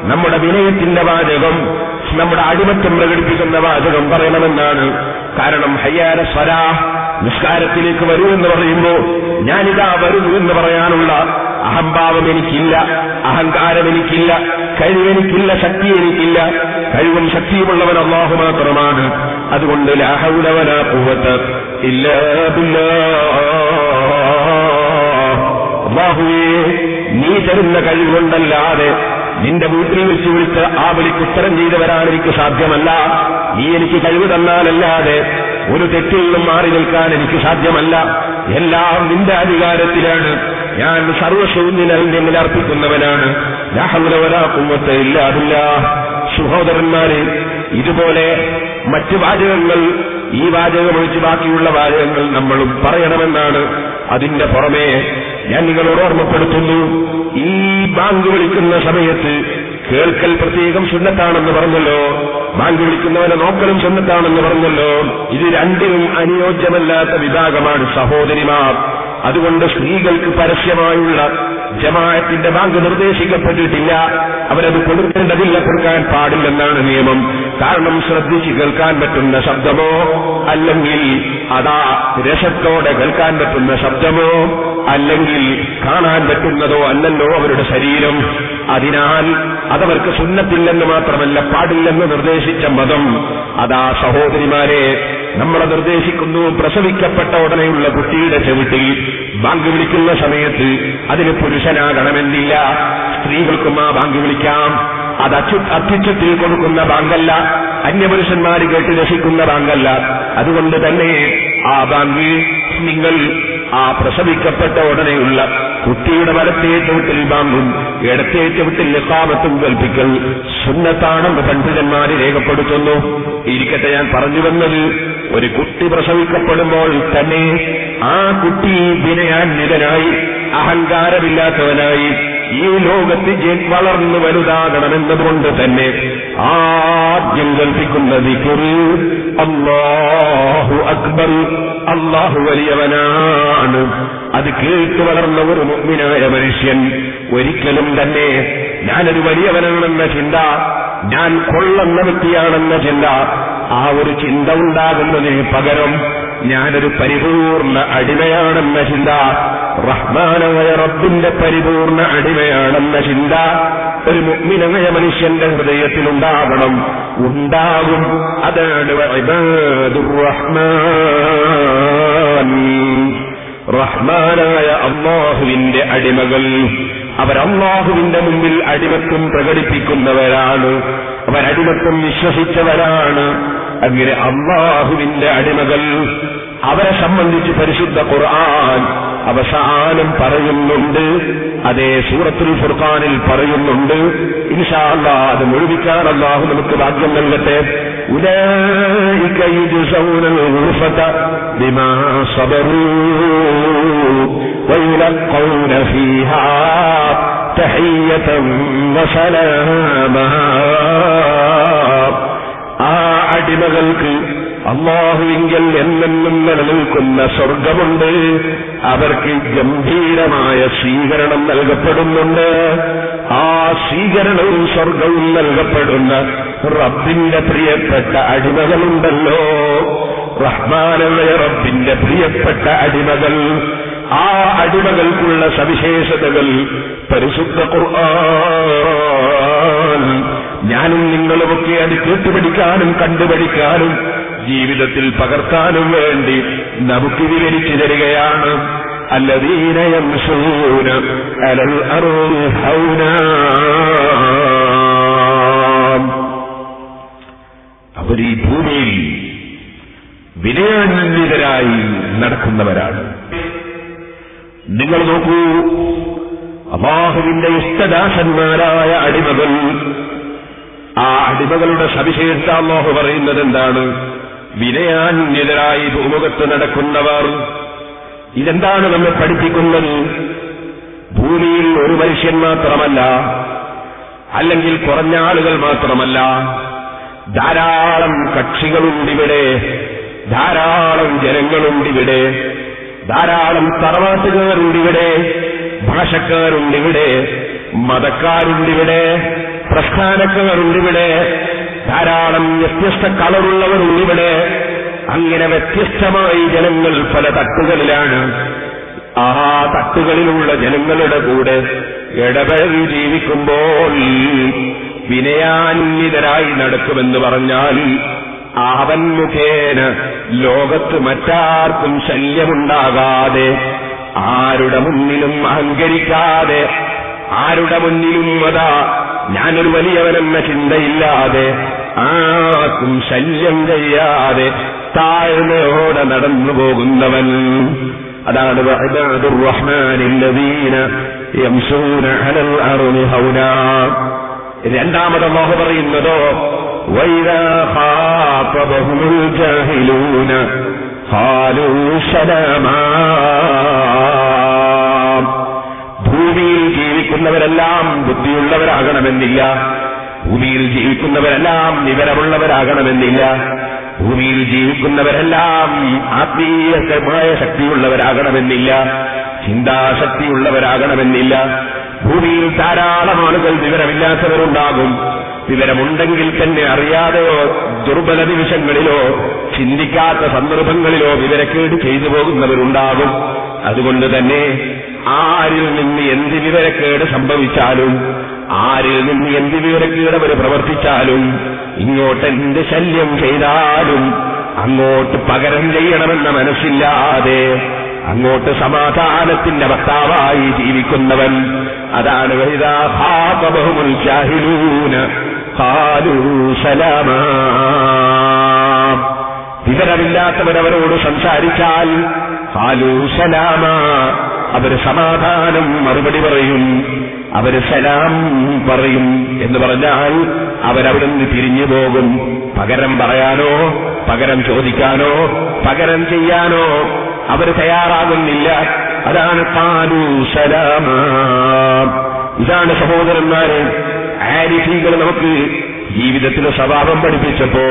നമ്മുടെ വിനയത്തിന്റെ വാചകം, നമ്മുടെ അടിമത്തം പ്രകടിപ്പിക്കുന്ന വാചകം പറയണമെന്നാണ്. കാരണം ഹയ്യാല സ്വലാഹ്, നിസ്കാരത്തിലേക്ക് വരൂ എന്ന് പറയുമ്പോൾ ഞാനിതാ വരുന്നു എന്ന് പറയാനുള്ള അഹംഭാവം എനിക്കില്ല, അഹങ്കാരം എനിക്കില്ല, കഴിവെനിക്കില്ല, ശക്തി എനിക്കില്ല. കഴിവും ശക്തിയുമുള്ളവൻ അല്ലാഹു മാത്രമാണ്. അതുകൊണ്ട് ലാ ഹൗല വലാ ഖുവത ഇല്ലാ ബില്ലാഹ്. അല്ലാഹുവേ, നീ തരുന്ന കഴിവുകൊണ്ടല്ലാതെ നിന്റെ വീട്ടിൽ വെച്ച് വിളിച്ച് ആ വിളിക്ക് ഉത്തരം ചെയ്തു വരാൻ എനിക്ക് സാധ്യമല്ല. നീ എനിക്ക് കഴിവ് തന്നാലല്ലാതെ ഒരു തെറ്റിൽ നിന്നും മാറി നിൽക്കാൻ എനിക്ക് സാധ്യമല്ല. എല്ലാം നിന്റെ അധികാരത്തിലാണ്. ഞാൻ സർവ്വസ്വവും നിന്നിൽ അർപ്പിക്കുന്നവനാണ്. ലാ ഹൗല വലാ ഖുവത ഇല്ലാ ബില്ലാഹ്. സഹോദരന്മാരെ, ഇതുപോലെ മറ്റ് വാചകങ്ങൾ, ഈ വാചകം ഒഴിച്ച് ബാക്കിയുള്ള വാചകങ്ങൾ നമ്മളും പറയണമെന്നാണ്. അതിന്റെ പുറമെ ഞാൻ നിങ്ങളോട് ഓർമ്മപ്പെടുത്തുന്നു, ഈ ബാങ്ക് വിളിക്കുന്ന സമയത്ത് കേൾക്കൽ പ്രത്യേകം സുന്നത്താണെന്ന് പറഞ്ഞല്ലോ, ബാങ്ക് വിളിക്കുന്നവനെ നോക്കലും സുന്നത്താണെന്ന് പറഞ്ഞല്ലോ. ഇത് രണ്ടിനും അനുയോജ്യമല്ലാത്ത വിഭാഗമാണ് സഹോദരിമാർ. അതുകൊണ്ട് സ്ത്രീകൾക്ക് പരസ്യമായുള്ള ജമാഅത്തിന്റെ ബാങ്ക് നിർദ്ദേശിക്കപ്പെട്ടിട്ടില്ല. അവരത് കൊടുക്കേണ്ടതില്ല, കൊടുക്കാൻ പാടില്ലെന്നാണ് നിയമം. കാരണം ശ്രദ്ധിച്ച് കേൾക്കാൻ പറ്റുന്ന ശബ്ദമോ അല്ലെങ്കിൽ അതാ രസത്തോടെ കേൾക്കാൻ പറ്റുന്ന ശബ്ദമോ അല്ലെങ്കിൽ കാണാൻ പറ്റുന്നതോ അല്ലല്ലോ അവരുടെ ശരീരം. അതിനാൽ അതവർക്ക് സുന്നത്തില്ലെന്ന് മാത്രമല്ല പാടില്ലെന്ന് നിർദ്ദേശിച്ച മതം. അതാ സഹോദരിമാരെ, നമ്മളെ നിർദ്ദേശിക്കുന്നു, പ്രസവിക്കപ്പെട്ട ഉടനെയുള്ള കുട്ടിയുടെ ചെവിട്ടിൽ ബാങ്ക് വിളിക്കുന്ന സമയത്ത് അതിന് പുരുഷനാകണമെന്നില്ല, സ്ത്രീകൾക്കും ആ ബാങ്ക് വിളിക്കാം. അത് അത്യുച്ചത്തിൽ കൊടുക്കുന്ന ബാങ്കല്ല, അന്യപുരുഷന്മാർ കേട്ട് രസിക്കുന്ന ബാങ്കല്ല. അതുകൊണ്ട് തന്നെ ആ ബാങ്ക് നിങ്ങൾ ആ പ്രസവിക്കപ്പെട്ട ഉടനെയുള്ള കുട്ടിയുടെ വലത്തേ ചവിട്ടിൽ ബാങ്കും ഇടത്തേ ചവിട്ടിൽ ഇഖാമത്തും കൽപ്പിക്കൽ സുന്നത്താണെന്ന് പണ്ഡിതന്മാര് രേഖപ്പെടുത്തുന്നു. ഇരിക്കട്ടെ, ഞാൻ പറഞ്ഞു വന്നത്, ഒരു കുട്ടി പ്രസവിക്കപ്പെടുമ്പോൾ തന്നെ ആ കുട്ടി വിനയാന്വിതനായി അഹങ്കാരമില്ലാത്തവനായി ഈ ലോകത്ത് വളർന്നു വലുതാകണമെന്നതുകൊണ്ട് തന്നെ ആദ്യം കൽപ്പിക്കുന്ന ദിക്ർ അല്ലാഹു അക്ബർ, അല്ലാഹു വലിയവനാണ്. അത് കേട്ട് വളർന്ന ഒരു മുഅ്മിനായ മനുഷ്യൻ ഒരിക്കലും തന്നെ ഞാനൊരു വലിയവനാണെന്ന ചിന്ത, ഞാൻ കൊള്ളുന്ന വ്യക്തിയാണെന്ന ചിന്ത, ആ ഒരു ചിന്ത ഉണ്ടാകുന്നതിന് പകരം ഞാനൊരു പരിപൂർണ അടിമയാണെന്ന ചിന്ത, റഹ്മാനായ റബ്ബിന്റെ പരിപൂർണ അടിമയാണെന്ന ചിന്ത ഒരു മുഅ്മിനായ മനുഷ്യന്റെ ഹൃദയത്തിൽ ഉണ്ടാവണം, ഉണ്ടാകും. അതാണ് ഇബാദുർ റഹ്മാൻ, റഹ്മാനായ അല്ലാഹുവിന്റെ അടിമകൾ. അവർ അല്ലാഹുവിന്റെ മുമ്പിൽ അടിമത്വം പ്രകടിപ്പിക്കുന്നവരാണ്, അവരടിമത്വം വിശ്വസിച്ചവരാണ്. അങ്ങനെ അല്ലാഹുവിന്റെ അടിമകൾ, അവരെ സംബന്ധിച്ച് പരിശുദ്ധ ഖുർആൻ അവസാനം പറയുന്നുണ്ട്. അതേ സൂറത്തുൽ ഫുർഖാനിൽ പറയുന്നുണ്ട്. ഇൻഷാ അല്ലാഹ് അത് മുഴുവിക്കാൻ അല്ലാഹു നമുക്ക് ഭാഗ്യം നൽകട്ടെ. ഉലൈക യുജ്സൗനൽ ഗുർഫത ബിമാ സബറൂ വയുലഖൗന ഫീഹാ തഹിയ്യതൻ വസലാമാ. ആ അടിമകൾക്ക് അല്ലാഹുവിങ്കൽ എന്നെന്നും നിലനിൽക്കുന്ന സ്വർഗമുണ്ട്. അവർക്ക് ഗംഭീരമായ സ്വീകരണം നൽകപ്പെടുന്നുണ്ട്. ആ സ്വീകരണവും സ്വർഗവും നൽകപ്പെടുന്ന റബ്ബിന്റെ പ്രിയപ്പെട്ട അടിമകളുണ്ടല്ലോ, റഹ്മാനായ റബ്ബിന്റെ പ്രിയപ്പെട്ട അടിമകൾ. ആ അടിമകൾക്കുള്ള സവിശേഷതകൾ പരിശുദ്ധ ഖുർആൻ ഞാനും നിങ്ങളുമൊക്കെ അത് കേട്ടുപഠിക്കാനും കണ്ടുപഠിക്കാനും ജീവിതത്തിൽ പകർത്താനും വേണ്ടി നമുക്ക് വിവരിച്ചു തരികയാണ്. അല്ലദീന യംശൂന അലൽ അർളി ഹൗനാ, അവർ ഈ ഭൂമിയിൽ വിനയാന്വിതരായി നടക്കുന്നവരാണ്. നിങ്ങൾ നോക്കൂ, അല്ലാഹുവിന്റെ ഇഷ്ടദാസന്മാരായ അടിമകൾ, ആ അടിമകളുടെ സവിശേഷത അല്ലാഹു പറയുന്നത് എന്താണ്? വിനയാന്വിതരായി ഭൂമുഖത്ത് നടക്കുന്നവർ. ഇതെന്താണ് നമ്മെ പഠിപ്പിക്കുന്നത്? ഭൂമിയിൽ ഒരു മനുഷ്യൻ മാത്രമല്ല, അല്ലെങ്കിൽ കുറഞ്ഞ ആളുകൾ മാത്രമല്ല, ധാരാളം കക്ഷികളുണ്ടിവിടെ, ധാരാളം ജനങ്ങളുണ്ടിവിടെ, ധാരാളം തറവാട്ടുകാരുണ്ടിവിടെ, ഭാഷക്കാരുണ്ടിവിടെ, മതക്കാരുണ്ടിവിടെ, പ്രസ്ഥാനക്കാരുണ്ടിവിടെ, ധാരാളം വ്യത്യസ്ത കളറുള്ളവരുണ്ടിവിടെ. അങ്ങനെ വ്യത്യസ്തമായി ജനങ്ങൾ പല തട്ടുകളിലാണ്. ആ തട്ടുകളിലുള്ള ജനങ്ങളുടെ കൂടെ ഇടപഴകി ജീവിക്കുമ്പോൾ വിനയാന്വിതരായി നടക്കുമെന്ന് പറഞ്ഞാൽ അവൻ മുഖേന ലോകത്ത് മറ്റാർക്കും ശല്യമുണ്ടാകാതെ, ആരുടെ മുന്നിലും അഹങ്കരിക്കാതെ, ആരുടെ മുന്നിലും അതാ ഞാനൊരു വലിയവനെന്ന ചിന്തയില്ലാതെ, ആർക്കും ശല്യം ചെയ്യാതെ താഴ്മയോടെ നടന്നു പോകുന്നവൻ, അതാണ് ഇബാദുർ റഹ്മാനില്ലദീന യംശൂന അലൽ അർളി ഹൗനാ. രണ്ടാമത് അല്ലാഹു പറയുന്നതോ വൈദാ ഖാതബഹുൽ ജാഹിലൂന ഖാലൂ സലാമാ. ഭൂമിയിൽ ജീവിക്കുന്നവരെല്ലാം ബുദ്ധിയുള്ളവരാകണമെന്നില്ല, ഭൂമിയിൽ ജീവിക്കുന്നവരെല്ലാം വിവരമുള്ളവരാകണമെന്നില്ല, ഭൂമിയിൽ ജീവിക്കുന്നവരെല്ലാം ആത്മീയമായ ശക്തിയുള്ളവരാകണമെന്നില്ല, ചിന്താശക്തിയുള്ളവരാകണമെന്നില്ല. ഭൂമിയിൽ ധാരാളം ആളുകൾ വിവരമില്ലാത്തവരുണ്ടാകും. വിവരമുണ്ടെങ്കിൽ തന്നെ അറിയാതെയോ ദുർബല നിമിഷങ്ങളിലോ ചിന്തിക്കാത്ത സന്ദർഭങ്ങളിലോ വിവരക്കേട് ചെയ്തു പോകുന്നവരുണ്ടാകും. അതുകൊണ്ട് തന്നെ ആരിൽ നിന്ന് എന്ത് വിവരക്കേട് സംഭവിച്ചാലും, ആരിൽ നിന്ന് എന്ത് വിവരക്കേട് അവർ പ്രവർത്തിച്ചാലും, ഇങ്ങോട്ട് എന്ത് ശല്യം ചെയ്താലും അങ്ങോട്ട് പകരം ചെയ്യണമെന്ന മനസ്സില്ലാതെ അങ്ങോട്ട് സമാധാനത്തിന്റെ വക്താവായി ജീവിക്കുന്നവൻ, അതാണ് വൈദാ ഖാതബഹുൽ ജാഹിലൂന ഖാലൂ സലാമാ. വിവരമില്ലാത്തവരവരോട് സംസാരിച്ചാൽ ഖാലൂ സലാമാ, അവര് സമാധാനം മറുപടി പറയും, അവര് സലാം പറയും. എന്ന് പറഞ്ഞാൽ അവരവിടുന്ന് തിരിഞ്ഞു പോകും. പകരം പറയാനോ പകരം ചോദിക്കാനോ പകരം ചെയ്യാനോ അവർ തയ്യാറാകുന്നില്ല. അതാണ് ഖാലൂ സലാമാ. ഇതാണ് സഹോദരന്മാരെ ആരിഫീകൾ നമുക്ക് ജീവിതത്തിലെ സ്വഭാവം പഠിപ്പിച്ചപ്പോ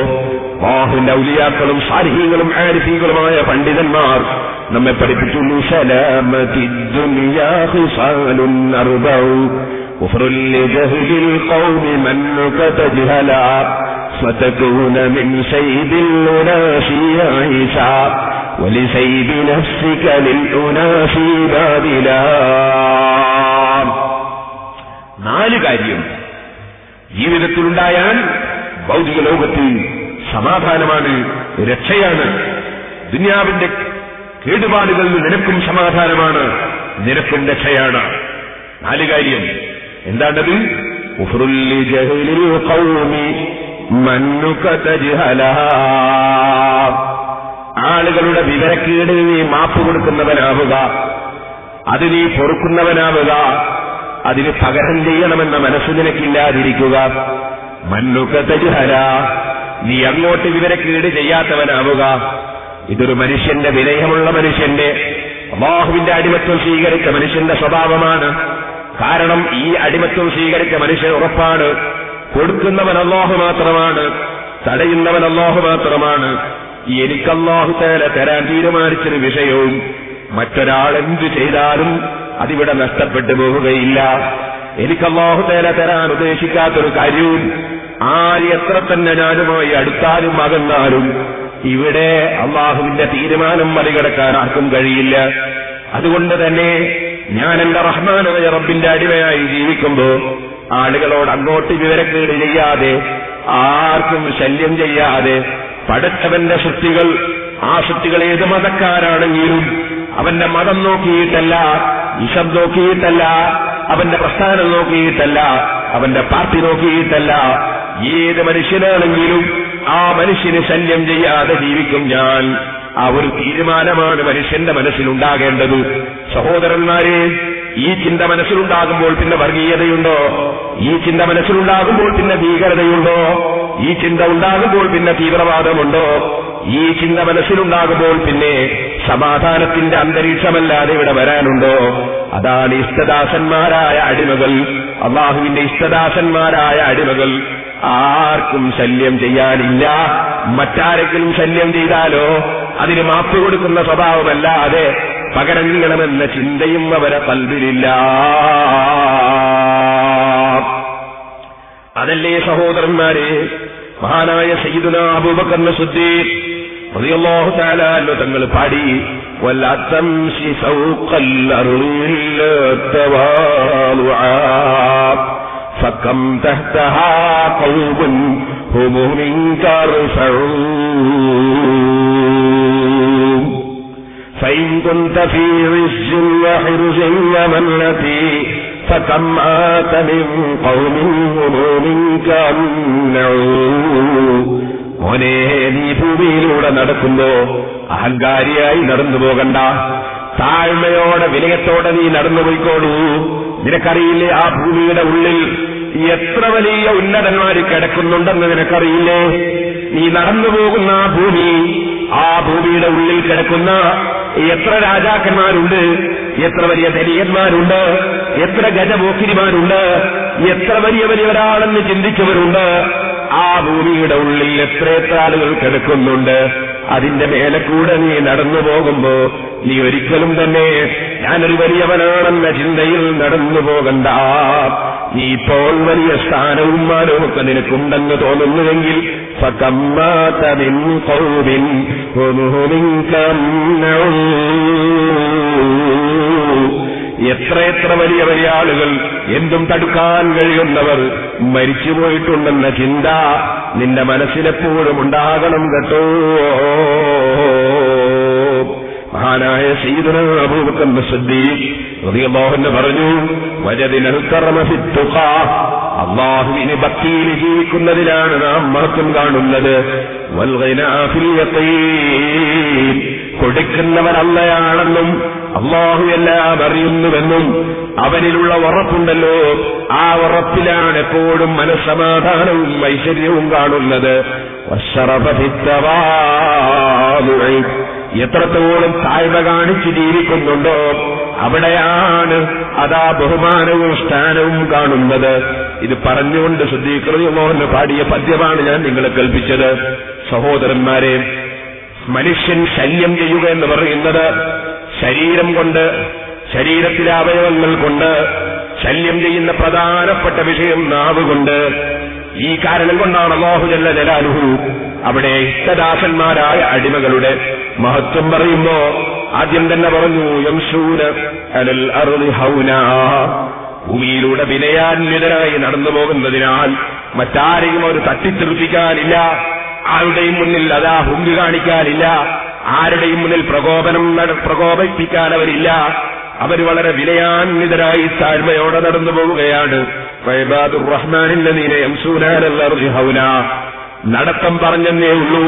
അല്ലാഹുവിന്റെ ഔലിയാക്കളും സാലിഹീങ്ങളും ആരിഫീകളുമായ പണ്ഡിതന്മാർ നമ്മെ പഠിപ്പിക്കുന്നു. സലാമത്തിദ് ദുനിയാ ഖിസാലുൻ അർബഉ കുഫ്റുൽ ലിജഹ്ലിൽ ഖൗമി മൻക തജ്ഹലാ ഫതകൂന മിൻ സൈദിൽ ഉനാസി ഈസാ വലിസൈദി നഫ്സിക ലിൽ ഉനാസി ബാദിലാ. 4 കാര്യം ജീവിതത്തിലുണ്ടായാൽ ഭൗതിക ലോകത്തിൽ സമാധാനമാണ്, രക്ഷയാണ്. ദുനിയാവിന്റെ കേടുപാടുകളിൽ നിനക്കും സമാധാനമാണ്, നിനക്കും രക്ഷയാണ്. 4 കാര്യം എന്താണത്? കുഫ്റുൽ ലിജഹ്ലിൽ ഖൗമി മൻക തജ്ഹലാ. ആളുകളുടെ വിവരക്കേട് നീ മാപ്പ് കൊടുക്കുന്നവനാവുക, അത് നീ പൊറുക്കുന്നവനാവുക, അതിന് പകരം ചെയ്യണമെന്ന മനസ്സ് നിനക്കില്ലാതിരിക്കുക. മൻക തജ്ഹലാ, നീ അങ്ങോട്ട് വിവരക്കേട് ചെയ്യാത്തവനാവുക. ഇതൊരു മനുഷ്യന്റെ വിനയമുള്ള മനുഷ്യന്റെ അല്ലാഹുവിന്റെ അടിമത്വം സ്വീകരിച്ച മനുഷ്യന്റെ സ്വഭാവമാണ്. കാരണം ഈ അടിമത്വം സ്വീകരിച്ച മനുഷ്യൻ ഉറപ്പാണ് കൊടുക്കുന്നവൻ അല്ലാഹു മാത്രമാണ്, തടയുന്നവൻ അല്ലാഹു മാത്രമാണ്. എനിക്ക് അല്ലാഹു തആല തരാൻ തീരുമാനിച്ചൊരു വിഷയവും മറ്റൊരാൾ എന്ത് ചെയ്താലും അതിവിടെ നഷ്ടപ്പെട്ടു പോവുകയില്ല. എനിക്ക് അല്ലാഹു തആല തരാൻ ഉദ്ദേശിക്കാത്തൊരു കാര്യവും ആര് എത്ര തന്നെ ഞാനുമായി അടുത്താലും അകന്നാലും ഇവിടെ അല്ലാഹുവിന്റെ തീരുമാനം മറികടക്കാൻ ആർക്കും കഴിയില്ല. അതുകൊണ്ട് തന്നെ ഞാൻ എന്റെ റഹ്മാനായ റബ്ബിന്റെ അടിമയായി ജീവിക്കുമ്പോ ആളുകളോട് അങ്ങോട്ട് വിവരക്കേട് ചെയ്യാതെ, ആർക്കും ശല്യം ചെയ്യാതെ, പടച്ചവന്റെ സൃഷ്ടികൾ, ആ സൃഷ്ടികൾ ഏത് മതക്കാരാണെങ്കിലും അവന്റെ മതം നോക്കിയിട്ടല്ല, ഇഷം നോക്കിയിട്ടല്ല, അവന്റെ പ്രസ്ഥാനം നോക്കിയിട്ടല്ല, അവന്റെ പാർട്ടി നോക്കിയിട്ടല്ല, ഏത് മനുഷ്യനാണെങ്കിലും ആ മനുഷ്യന് ശല്യം ചെയ്യാതെ ജീവിക്കും ഞാൻ. ആ ഒരു തീരുമാനമാണ് മനുഷ്യന്റെ മനസ്സിലുണ്ടാകേണ്ടത്. സഹോദരന്മാരെ, ഈ ചിന്ത മനസ്സിലുണ്ടാകുമ്പോൾ പിന്നെ വർഗീയതയുണ്ടോ? ഈ ചിന്ത മനസ്സിലുണ്ടാകുമ്പോൾ പിന്നെ ഭീകരതയുണ്ടോ? ഈ ചിന്ത ഉണ്ടാകുമ്പോൾ പിന്നെ തീവ്രവാദമുണ്ടോ? ഈ ചിന്ത മനസ്സിലുണ്ടാകുമ്പോൾ പിന്നെ സമാധാനത്തിന്റെ അന്തരീക്ഷമല്ലാതെ ഇവിടെ വരാനുണ്ടോ? അതാണ് ഇഷ്ടദാസന്മാരായ അടിമകൾ, അല്ലാഹുവിന്റെ ഇഷ്ടദാസന്മാരായ അടിമകൾ. ആർക്കും ശല്യം ചെയ്യാനില്ല. മറ്റാരെങ്കിലും ശല്യം ചെയ്താലോ അതിന് മാപ്പ് കൊടുക്കുന്ന സ്വഭാവമല്ലാതെ പകരം ചെയ്യണമെന്ന ചിന്തയും അവരെ ഖൽബിലില്ല. അതല്ലേ സഹോദരന്മാരെ മഹാനായ സയ്യിദുനാ അബൂബക്കർ സിദ്ദീഖ് റളിയല്ലാഹു തആല അൻഹു തങ്ങൾ പാടി, വലാ തംശി സൗഖൽ അർളിൽ തവാലുആ ഫകം തഹ്തഹാ ഖൗബുൻ ഹും മിൻക റഫഉ ഫഇൻ കുൻത ഫീ ഇസ്ജിൻ വഹിർജിൻ വമല്ലതി ഫകം ആത മിൻ ഖൗമിൻ ഹും മിൻക അംനഉ. മോനെ, നീ ഭൂമിയിലൂടെ നടക്കുമ്പോ അഹങ്കാരിയായി നടന്നു പോകണ്ട, താഴ്മയോടെ വിനയത്തോടെ നീ നടന്നു പോയിക്കോളൂ. നിനക്കറിയില്ലേ ആ ഭൂമിയുടെ ഉള്ളിൽ എത്ര വലിയ ഉന്നതന്മാര് കിടക്കുന്നുണ്ടെന്ന് നിനക്കറിയില്ലേ? നീ നടന്നു പോകുന്ന ആ ഭൂമി, ആ ഭൂമിയുടെ ഉള്ളിൽ കിടക്കുന്ന എത്ര രാജാക്കന്മാരുണ്ട്, എത്ര വലിയ ധനികന്മാരുണ്ട്, എത്ര ഗജപോക്കിരിമാരുണ്ട്, എത്ര വലിയ വലിയവരാണെന്ന് ചിന്തിച്ചവരുണ്ട്. ആ ഭൂമിയുടെ ഉള്ളിൽ എത്രയെത്ര ആളുകൾ കിടക്കുന്നുണ്ട്. അതിന്റെ മേലെ കൂടെ നീ നടന്നു പോകുമ്പോ നീ ഒരിക്കലും തന്നെ ഞാനൊരു വലിയവനാണെന്ന ചിന്തയിൽ നടന്നു പോകണ്ട. നീ ഇപ്പോൾ വലിയ സ്ഥാനവും മാനവും ഒക്കെ നിനക്കുണ്ടെന്ന് തോന്നുന്നുവെങ്കിൽ എത്രയെത്ര വലിയ വലിയ ആളുകൾ, എന്തും തടുക്കാൻ കഴിയുന്നവർ മരിച്ചുപോയിട്ടുണ്ടെന്ന ചിന്ത നിന്റെ മനസ്സിലെപ്പോഴും ഉണ്ടാകണം കേട്ടോ. മഹാനായ സയ്യിദുനാ അബൂബക്കർ സിദ്ദീഖ് റളിയല്ലാഹു അൻഹു പറഞ്ഞു, വജദിനൽ കറമ ഫിത്തുഖാ, അല്ലാഹുവിനെ ഭക്തിയിൽ ജീവിക്കുന്നതിലാണ് നാം മഹത്വം കാണുന്നത്. വൽ ഗിനാ ഫിൽ യഖീൻ, കൊടുക്കുന്നവൻ അല്ലാഹയാണെന്നും അല്ലാഹു എല്ലാം അറിയുന്നുവെന്നും അവനിലുള്ള ഉറപ്പുണ്ടല്ലോ, ആ ഉറപ്പിലാണ് എപ്പോഴും മനസ്സമാധാനവും ഐശ്വര്യവും കാണുന്നത്. എത്രത്തോളം താഴ്മ കാണിച്ച് ജീവിക്കുന്നുണ്ടോ അവിടെയാണ് അതാ ബഹുമാനവും സ്ഥാനവും കാണുന്നത്. ഇത് പറഞ്ഞുകൊണ്ട് സിദ്ദീഖ് റളിയല്ലാഹു അൻഹു പാടിയ പദ്യമാണ് ഞാൻ നിങ്ങളെ കേൾപ്പിച്ചത്. സഹോദരന്മാരെ, മനുഷ്യൻ ശല്യം ചെയ്യുക എന്ന് പറയുന്നത് ശരീരം കൊണ്ട്, ശരീരത്തിലെ അവയവങ്ങൾ കൊണ്ട് ശല്യം ചെയ്യുന്ന പ്രധാനപ്പെട്ട വിഷയം നാവ് കൊണ്ട്. ഈ കാരണം കൊണ്ടാണ് അല്ലാഹു ജല്ല ജലാലുഹു അവിടെ ഇഷ്ടദാസന്മാരായ അടിമകളുടെ മഹത്വം പറയുമ്പോ ആദ്യം തന്നെ പറഞ്ഞു, യംശൂന അലൽ അർളി ഹൗനാ, ഭൂമിയിലൂടെ വിനയാന്വിതരായി നടന്നു പോകുന്നതിനാൽ മറ്റാരെയും അവർ തട്ടിത്തെറിപ്പിക്കാനില്ല, ആരുടെയും മുന്നിൽ അതാ ഹുങ്ക് കാണിക്കാനില്ല, ആരുടെയും മുന്നിൽ പ്രകോപിപ്പിക്കാൻ അവരില്ല. അവർ വളരെ വിനയാന്വിതരായി താഴ്മയോടെ നടന്നു പോവുകയാണ്. വഇബാദുർ റഹ്മാനില്ലദീന യംശൂന അലൽ അർളി ഹൗനാ. നടത്തം പറഞ്ഞെന്നേ ഉള്ളൂ,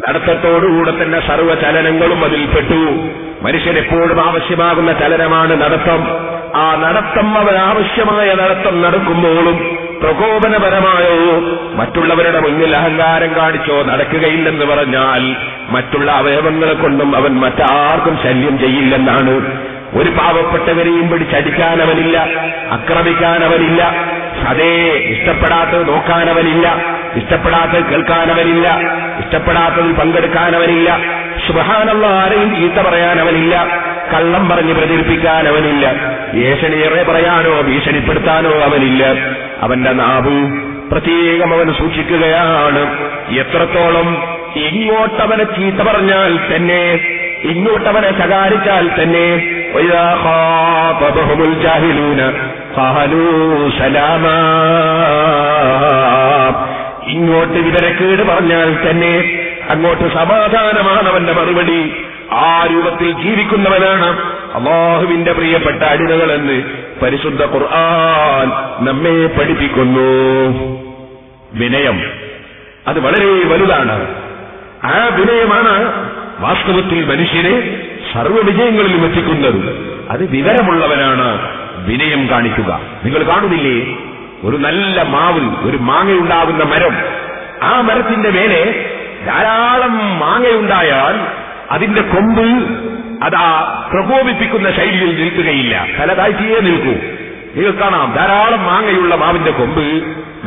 നടത്തത്തോടുകൂടെ തന്നെ സർവ്വചലനങ്ങളും അതിൽപ്പെട്ടു. മനുഷ്യനെപ്പോഴും ആവശ്യമാകുന്ന ചലനമാണ് നടത്തം. ആ നടത്തം അവനാവശ്യമായ നടത്തം നടക്കുമ്പോഴും പ്രകോപനപരമായോ മറ്റുള്ളവരുടെ മുന്നിൽ അഹങ്കാരം കാണിച്ചോ നടക്കുകയില്ലെന്ന് പറഞ്ഞാൽ മറ്റുള്ള അവയവങ്ങളെ കൊണ്ടും അവൻ മറ്റാർക്കും ശല്യം ചെയ്യില്ലെന്നാണ്. ഒരു പാവപ്പെട്ടവരെയും പിടിച്ചടിക്കാനവനില്ല, ആക്രമിക്കാനവനില്ല, അതേ ഇഷ്ടപ്പെടാത്തത് നോക്കാനവനില്ല, ഇഷ്ടപ്പെടാത്തത് കേൾക്കാനവനില്ല, ഇഷ്ടപ്പെടാത്തതിൽ പങ്കെടുക്കാനവനില്ല, സുബ്ഹാനല്ലാഹ് ആരെയും ചീത്ത പറയാനവനില്ല, കള്ളം പറഞ്ഞ് പ്രചരിപ്പിക്കാനവനില്ല, ഏഷണിയേറെ പറയാനോ ഭീഷണിപ്പെടുത്താനോ അവനില്ല. അവന്റെ നാവ് പ്രത്യേകം അവൻ സൂക്ഷിക്കുകയാണ്. എത്രത്തോളം ഇങ്ങോട്ടവനെ ചീത്ത പറഞ്ഞാൽ തന്നെ, ഇങ്ങോട്ടവനെ ശകാരിച്ചാൽ തന്നെ വഇദാ ഖാതബഹുൽ ജാഹിലൂന ഖാലൂ സലാമാ, ഇങ്ങോട്ട് വിവരക്കേട് പറഞ്ഞാൽ തന്നെ അങ്ങോട്ട് സമാധാനമാണ് അവന്റെ മറുപടി. ആ രൂപത്തിൽ ജീവിക്കുന്നവനാണ് അല്ലാഹുവിന്റെ പ്രിയപ്പെട്ട അടിമകളെന്ന് പരിശുദ്ധ ഖുർആൻ നമ്മെ പഠിപ്പിക്കുന്നു. വിനയം അത് വളരെ വലുതാണ്. ആ വിനയമാണ് വാസ്തവത്തിൽ മനുഷ്യനെ സർവ്വവിജയങ്ങളിലും എത്തിക്കുന്നത്. അത് വിവരമുള്ളവനാണ് വിനയം കാണിക്കുക. നിങ്ങൾ കാണുന്നില്ലേ, ഒരു നല്ല മാവ്, ഒരു മാങ്ങയുണ്ടാകുന്ന മരം, ആ മരത്തിന്റെ മേലെ ധാരാളം മാങ്ങയുണ്ടായാൽ അതിന്റെ കൊമ്പ് അതാ പ്രകോപിപ്പിക്കുന്ന ശൈലിയിൽ നിൽക്കുകയില്ല, തല താഴ്ത്തിയേ നിൽക്കൂ. നിങ്ങൾ കാണാം, ധാരാളം മാങ്ങയുള്ള മാവിന്റെ കൊമ്പ്,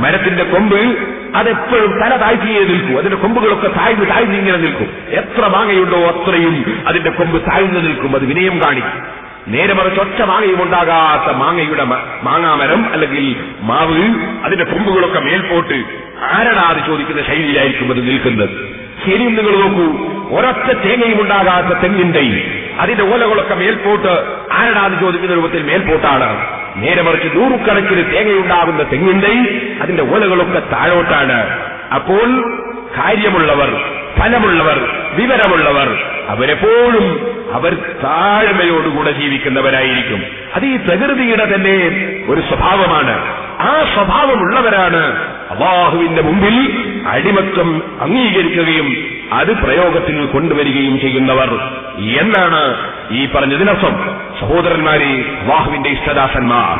മരത്തിന്റെ കൊമ്പ് അതെപ്പോഴും തല താഴ്ത്തിയേ നിൽക്കൂ. അതിന്റെ കൊമ്പുകളൊക്കെ താഴ്ന്ന് ഇങ്ങനെ നിൽക്കും. എത്ര മാങ്ങയുണ്ടോ അത്രയും അതിന്റെ കൊമ്പ് താഴ്ന്നു നിൽക്കും. അത് വിനയം കാണിക്കും. നേരെ മറിച്ച് ഒറ്റ മാങ്ങയും ഉണ്ടാകാത്ത മാങ്ങയുടെ മാങ്ങാമരം അല്ലെങ്കിൽ മാവ്, അതിന്റെ കൊമ്പുകളൊക്കെ മേൽപോട്ട് ആരടാത് ചോദിക്കുന്ന ശൈലിയിലായിരിക്കും അത് നിൽക്കുന്നത്. ശരിയും നിങ്ങൾ നോക്കൂ, ഒരൊറ്റ തേങ്ങയും ഉണ്ടാകാത്ത തെങ്ങിന്റെ അതിന്റെ ഓലകളൊക്കെ മേൽപോട്ട് ആരടാത് ചോദിക്കുന്ന രൂപത്തിൽ മേൽപോട്ടാണ്. നേരെ മറിച്ച് നൂറുകണക്കിന് തേങ്ങയുണ്ടാകുന്ന തെങ്ങിന്റെ അതിന്റെ ഓലകളൊക്കെ താഴോട്ടാണ്. അപ്പോൾ കാര്യമുള്ളവർ, ഫലമുള്ളവർ, വിവരമുള്ളവർ അവരെപ്പോഴും അവർ താഴ്മയോടുകൂടെ ജീവിക്കുന്നവരായിരിക്കും. അത് ഈ പ്രകൃതിയുടെ തന്നെ ഒരു സ്വഭാവമാണ്. ആ സ്വഭാവമുള്ളവരാണ് അല്ലാഹുവിന്റെ മുമ്പിൽ അടിമത്വം അംഗീകരിക്കുകയും അത് പ്രയോഗത്തിൽ കൊണ്ടുവരികയും ചെയ്യുന്നവർ എന്നാണ് ഈ പറഞ്ഞതിനർത്ഥം. സഹോദരന്മാരെ, അല്ലാഹുവിന്റെ ഇഷ്ടദാസന്മാർ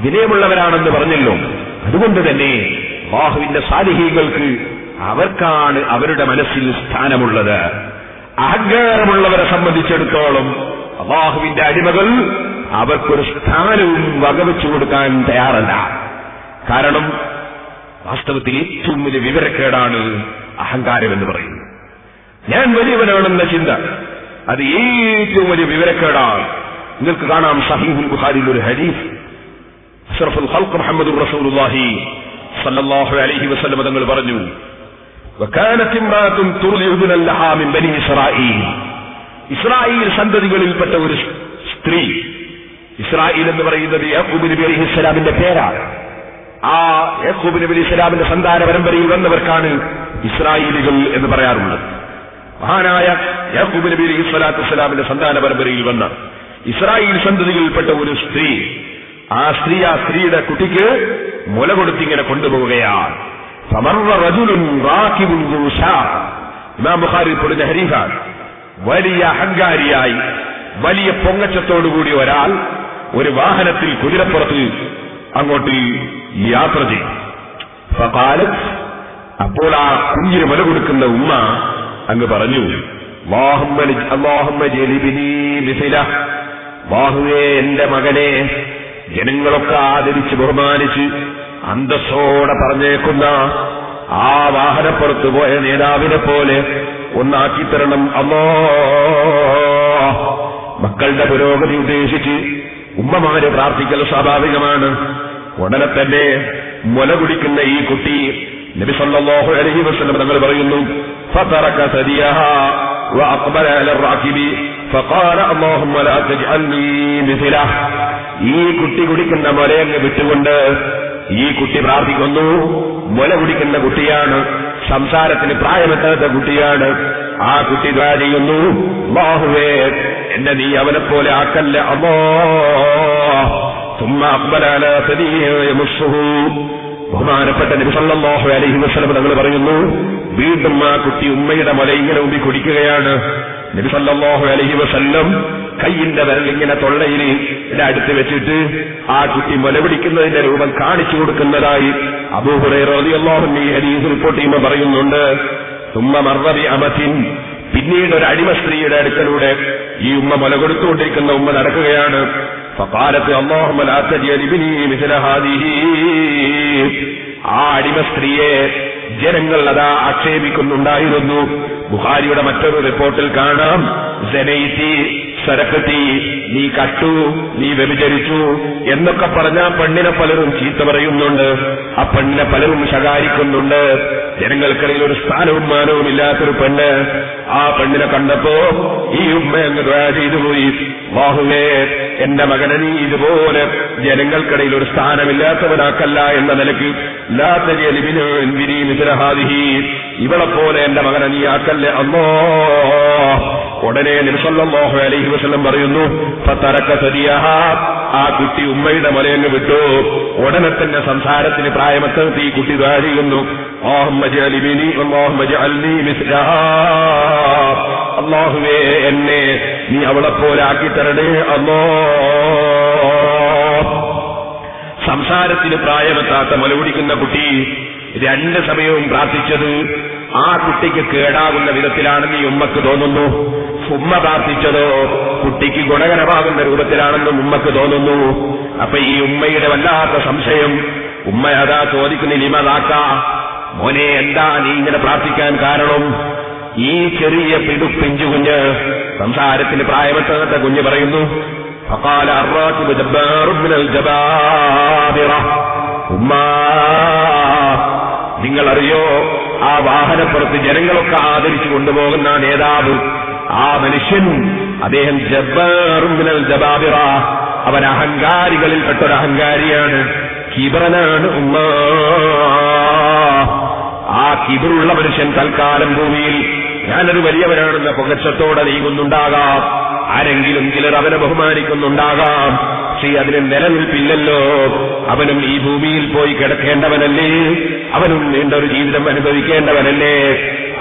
വിനയമുള്ളവരാണെന്ന് പറഞ്ഞല്ലോ. അതുകൊണ്ട് തന്നെ അല്ലാഹുവിന്റെ സാലിഹീങ്ങൾക്ക് അവർക്കാണ് അവരുടെ മനസ്സിൽ സ്ഥാനമുള്ളത്. അഹങ്കാരമുള്ളവരെ സംബന്ധിച്ചിടത്തോളം അല്ലാഹുവിന്റെ അടിമകൾ അവർക്കൊരു സ്ഥാനവും വകവെച്ചു കൊടുക്കാൻ തയ്യാറല്ല. കാരണം വാസ്തവത്തിൽ ഏറ്റവും വലിയ വിവരക്കേടാണ് അഹങ്കാരം എന്ന് പറയുന്നത്. ഞാൻ വലിയവനാണെന്ന ചിന്ത, അത് ഏറ്റവും വലിയ വിവരക്കേടാണ്. നിങ്ങൾക്ക് കാണാം, സഹീഹുൽ ബുഖാരിയിൽ ഒരു ഹദീസ്, അഷ്റഫുൽ ഖൽഖ് മുഹമ്മദുർ റസൂലുള്ളാഹി സ്വല്ലല്ലാഹു അലൈഹി വസല്ലം തങ്ങൾ പറഞ്ഞു, വകാനത് ഇംറാത്തുൻ തുർദിഉ ബിനൽ ലഹാ മിൻ ബനി ഇസ്രായീൽ. ഇസ്രായേൽ സന്തതികളിൽപ്പെട്ട ഒരു സ്ത്രീ, ഇസ്രായേൽ എന്ന് പറയുന്നത് യാക്കൂബ് നബി അലൈഹിസ്സലാമിന്റെ പേരാണ്. ആ യാക്കൂബ് നബി അലൈഹിസ്സലാമിന്റെ സന്താന പരമ്പരയിൽ വന്നവർക്കാണ് ഇസ്രായേലികൾ എന്ന് പറയാറുള്ളത്. മഹാനായ യാക്കൂബ് നബി അലൈഹിസ്സലാത്തു വസ്സലാമിന്റെ സന്താന പരമ്പരയിൽ വന്ന ഇസ്രായേൽ സന്തതികളിൽപ്പെട്ട ഒരു സ്ത്രീ, ആ സ്ത്രീയുടെ കുട്ടിക്ക് മുല കൊടുത്തിങ്ങനെ കൊണ്ടുപോവുകയാണ്. ഇമാം ബുഖാരി പറയുന്ന ഹദീസാണ്. വലിയ അഹങ്കാരിയായി വലിയ പൊങ്ങച്ചത്തോടുകൂടി ഒരാൾ ഒരു വാഹനത്തിൽ കുതിരപ്പുറത്ത് അങ്ങോട്ട് യാത്ര ചെയ്യും. അപ്പോൾ ആ കുഞ്ഞിന് മുല കൊടുക്കുന്ന ഉമ്മ അങ്ങ് പറഞ്ഞു, ബാഹുവേ, എന്റെ മകനെ ജനങ്ങളൊക്കെ ആദരിച്ച് ബഹുമാനിച്ച് അന്തസ്സോടെ പറഞ്ഞേക്കുന്ന ആ വാഹനപ്പുറത്ത് പോയ നേതാവിനെ പോലെ ഒന്നാക്കിത്തരണം അല്ലാഹ്. മക്കളുടെ പുരോഗതി ഉദ്ദേശിച്ച് ഉമ്മമാര് പ്രാർത്ഥിക്കൽ സ്വാഭാവികമാണ്. ഉടനെ തന്നെ മുല കുടിക്കുന്ന ഈ കുട്ടി നബി സല്ലല്ലാഹു അലൈഹി വസല്ലം തങ്ങൾ പറയുന്നു, ഫതറക സദിയഹാ വഅഖബല അല الراكബി ഫഖാല അല്ലാഹുമ്മ ലാ തജ്അൽനീ മിസ്ലഹ. ഈ കുട്ടി കുടിക്കുന്ന മുലയങ്ങ് വിട്ടുകൊണ്ട് ഈ കുട്ടി പ്രാർത്ഥിക്കുന്നു. മുല കുടിക്കുന്ന കുട്ടിയാണ്, സംസാരത്തിന് പ്രായമെത്താത്ത കുട്ടിയാണ്. ആ കുട്ടി ദുആ ചെയ്യുന്നു, അല്ലാഹുവേ, എന്നെ നീ അവനെ പോലെ ആക്കല്ല അല്ലാഹ്. ثم أقبل على ثديه يمسه. ബഹുമാനപ്പെട്ട നബി സല്ലല്ലാഹു അലൈഹി വസല്ലം തങ്ങൾ പറയുന്നു, വീണ്ടും ആ കുട്ടി ഉമ്മയുടെ മുല ഇങ്ങനെ ഉമ്പി കുടിക്കുകയാണ്. നബി സല്ലല്ലാഹു അലൈഹി വസല്ലം കൈയിന്റെ വിരൽ ഇങ്ങനെ തൊള്ളയിൽ അടുത്ത് വെച്ചിട്ട് ആ കുട്ടി മുല പിടിക്കുന്നതിന്റെ രൂപം കാണിച്ചു കൊടുക്കുന്നതായി അബൂ ഹുറൈറ റളിയല്ലാഹു അൻഹു ഈ ഹദീസ് റിപ്പോർട്ട് ചെയ്യുമ്പോൾ പറയുന്നുണ്ട്. ثم مر بأمة. പിന്നീട് ഒരു അടിമ സ്ത്രീയുടെ അടുക്കലൂടെ ഈ ഉമ്മ മുല കൊടുത്തുകൊണ്ടിരിക്കുന്ന ഉമ്മ നടക്കുകയാണ്. فقالت اللهم لا تجعل ابني مثل هذه. ആ അടിമ സ്ത്രീയെ ജനങ്ങൾ അതാ ആക്ഷേപിക്കുന്നുണ്ടായിരുന്നു. ബുഖാരിയുടെ മറ്റൊരു റിപ്പോർട്ടിൽ കാണാം, സനൈതി സരഖതി, നീ കട്ടു, നീ വ്യഭിചരിച്ചു എന്നൊക്കെ പറഞ്ഞ പെണ്ണിനെ പലരും ചീത്ത പറയുന്നുണ്ട്. ആ പെണ്ണിനെ പലരും ശകാരിക്കുന്നുണ്ട്. ജനങ്ങൾക്കിടയിൽ ഒരു സ്ഥാനവും മാനവും ഇല്ലാത്തൊരു പെണ്ണ്. ആ പെണ്ണിനെ കണ്ടപ്പോ ഈ ഉമ്മ അങ്ങ് ദുആ ചെയ്തു പോയി, അല്ലാഹുവേ, എന്റെ മകനെ നീ ഇതുപോലെ ജനങ്ങൾക്കിടയിൽ ഒരു സ്ഥാനമില്ലാത്തവനാക്കല്ല എന്ന നിലയ്ക്ക് ലാ തജ്അൽ ഇബ്നി മിസ്ല ഹാദിഹി, ഇവളെ പോലെ എന്റെ മകനെ നീ ആക്കല്ലേ അല്ലാഹ്. ഉടനെ നബി സല്ലല്ലാഹു അലൈഹി വസല്ലം പറയുന്നു, ഫതറക സദിയഹാ, ആ കുട്ടി ഉമ്മയുടെ മുലയങ്ങ് വിട്ടു. ഉടനെ തന്നെ സംസാരത്തിന് പ്രായമെത്താത്ത ഈ കുട്ടി ദുആ ചെയ്യുന്നു, അല്ലാഹുമ്മ ജഅൽ ഇബ്നി വല്ലാഹുമ്മ ജഅൽനി മിസ്ലഹാ, അല്ലാഹുവേ, എന്നെ നീ അവളെ പോലെ ആക്കിത്തരണേ അല്ലാഹ്. സംസാരത്തിന് പ്രായമെത്താത്ത മുല കുടിക്കുന്ന കുട്ടി രണ്ട് സമയവും പ്രാർത്ഥിച്ചത് ആ കുട്ടിക്ക് കേടാകുന്ന വിധത്തിലാണെന്ന് ഈ ഉമ്മക്ക് തോന്നുന്നു. ഉമ്മ പ്രാർത്ഥിച്ചതോ കുട്ടിക്ക് ഗുണകരമാകുന്ന രൂപത്തിലാണെന്നും ഉമ്മക്ക് തോന്നുന്നു. അപ്പൊ ഈ ഉമ്മയുടെ വല്ലാത്ത സംശയം. ഉമ്മ അതാ ചോദിക്കുന്ന ലിമദാക്ക, മോനെ, എന്താ നീ ഇങ്ങനെ പ്രാർത്ഥിക്കാൻ കാരണം? ഈ ചെറിയ പിഞ്ചു കുഞ്ഞ്, സംസാരത്തിന് പ്രായമെത്താത്ത കുഞ്ഞ് പറയുന്നു, ഫഖാല അർറാകിബു ജബ്ബാറുൻ മിനൽ ജബാബിറ. ഉമ്മ, നിങ്ങളറിയോ, ആ വാഹനപ്പുറത്ത് ജനങ്ങളൊക്കെ ആദരിച്ചു കൊണ്ടുപോകുന്ന നേതാവ്, ആ മനുഷ്യൻ, അദ്ദേഹം ജബ്ബാറുൻ മിനൽ ജബാബിറ, അവൻ അഹങ്കാരികളിൽപ്പെട്ടൊരു അഹങ്കാരിയാണ്, കിബറനാണ്. ഉമ്മ, ആ കിബറുള്ള മനുഷ്യൻ തൽക്കാലം ഭൂമിയിൽ ഞാനൊരു വലിയവനാണെന്ന പുകച്ചത്തോടെ നീങ്ങുന്നുണ്ടാകാം. ആരെങ്കിലും ചിലർ അവനെ ബഹുമാനിക്കുന്നുണ്ടാകാം. പക്ഷേ അതിന് നിലനിൽപ്പില്ലല്ലോ. അവനും ഈ ഭൂമിയിൽ പോയി കിടക്കേണ്ടവനല്ലേ, അവനും നീണ്ട ഒരു ജീവിതം അനുഭവിക്കേണ്ടവനല്ലേ.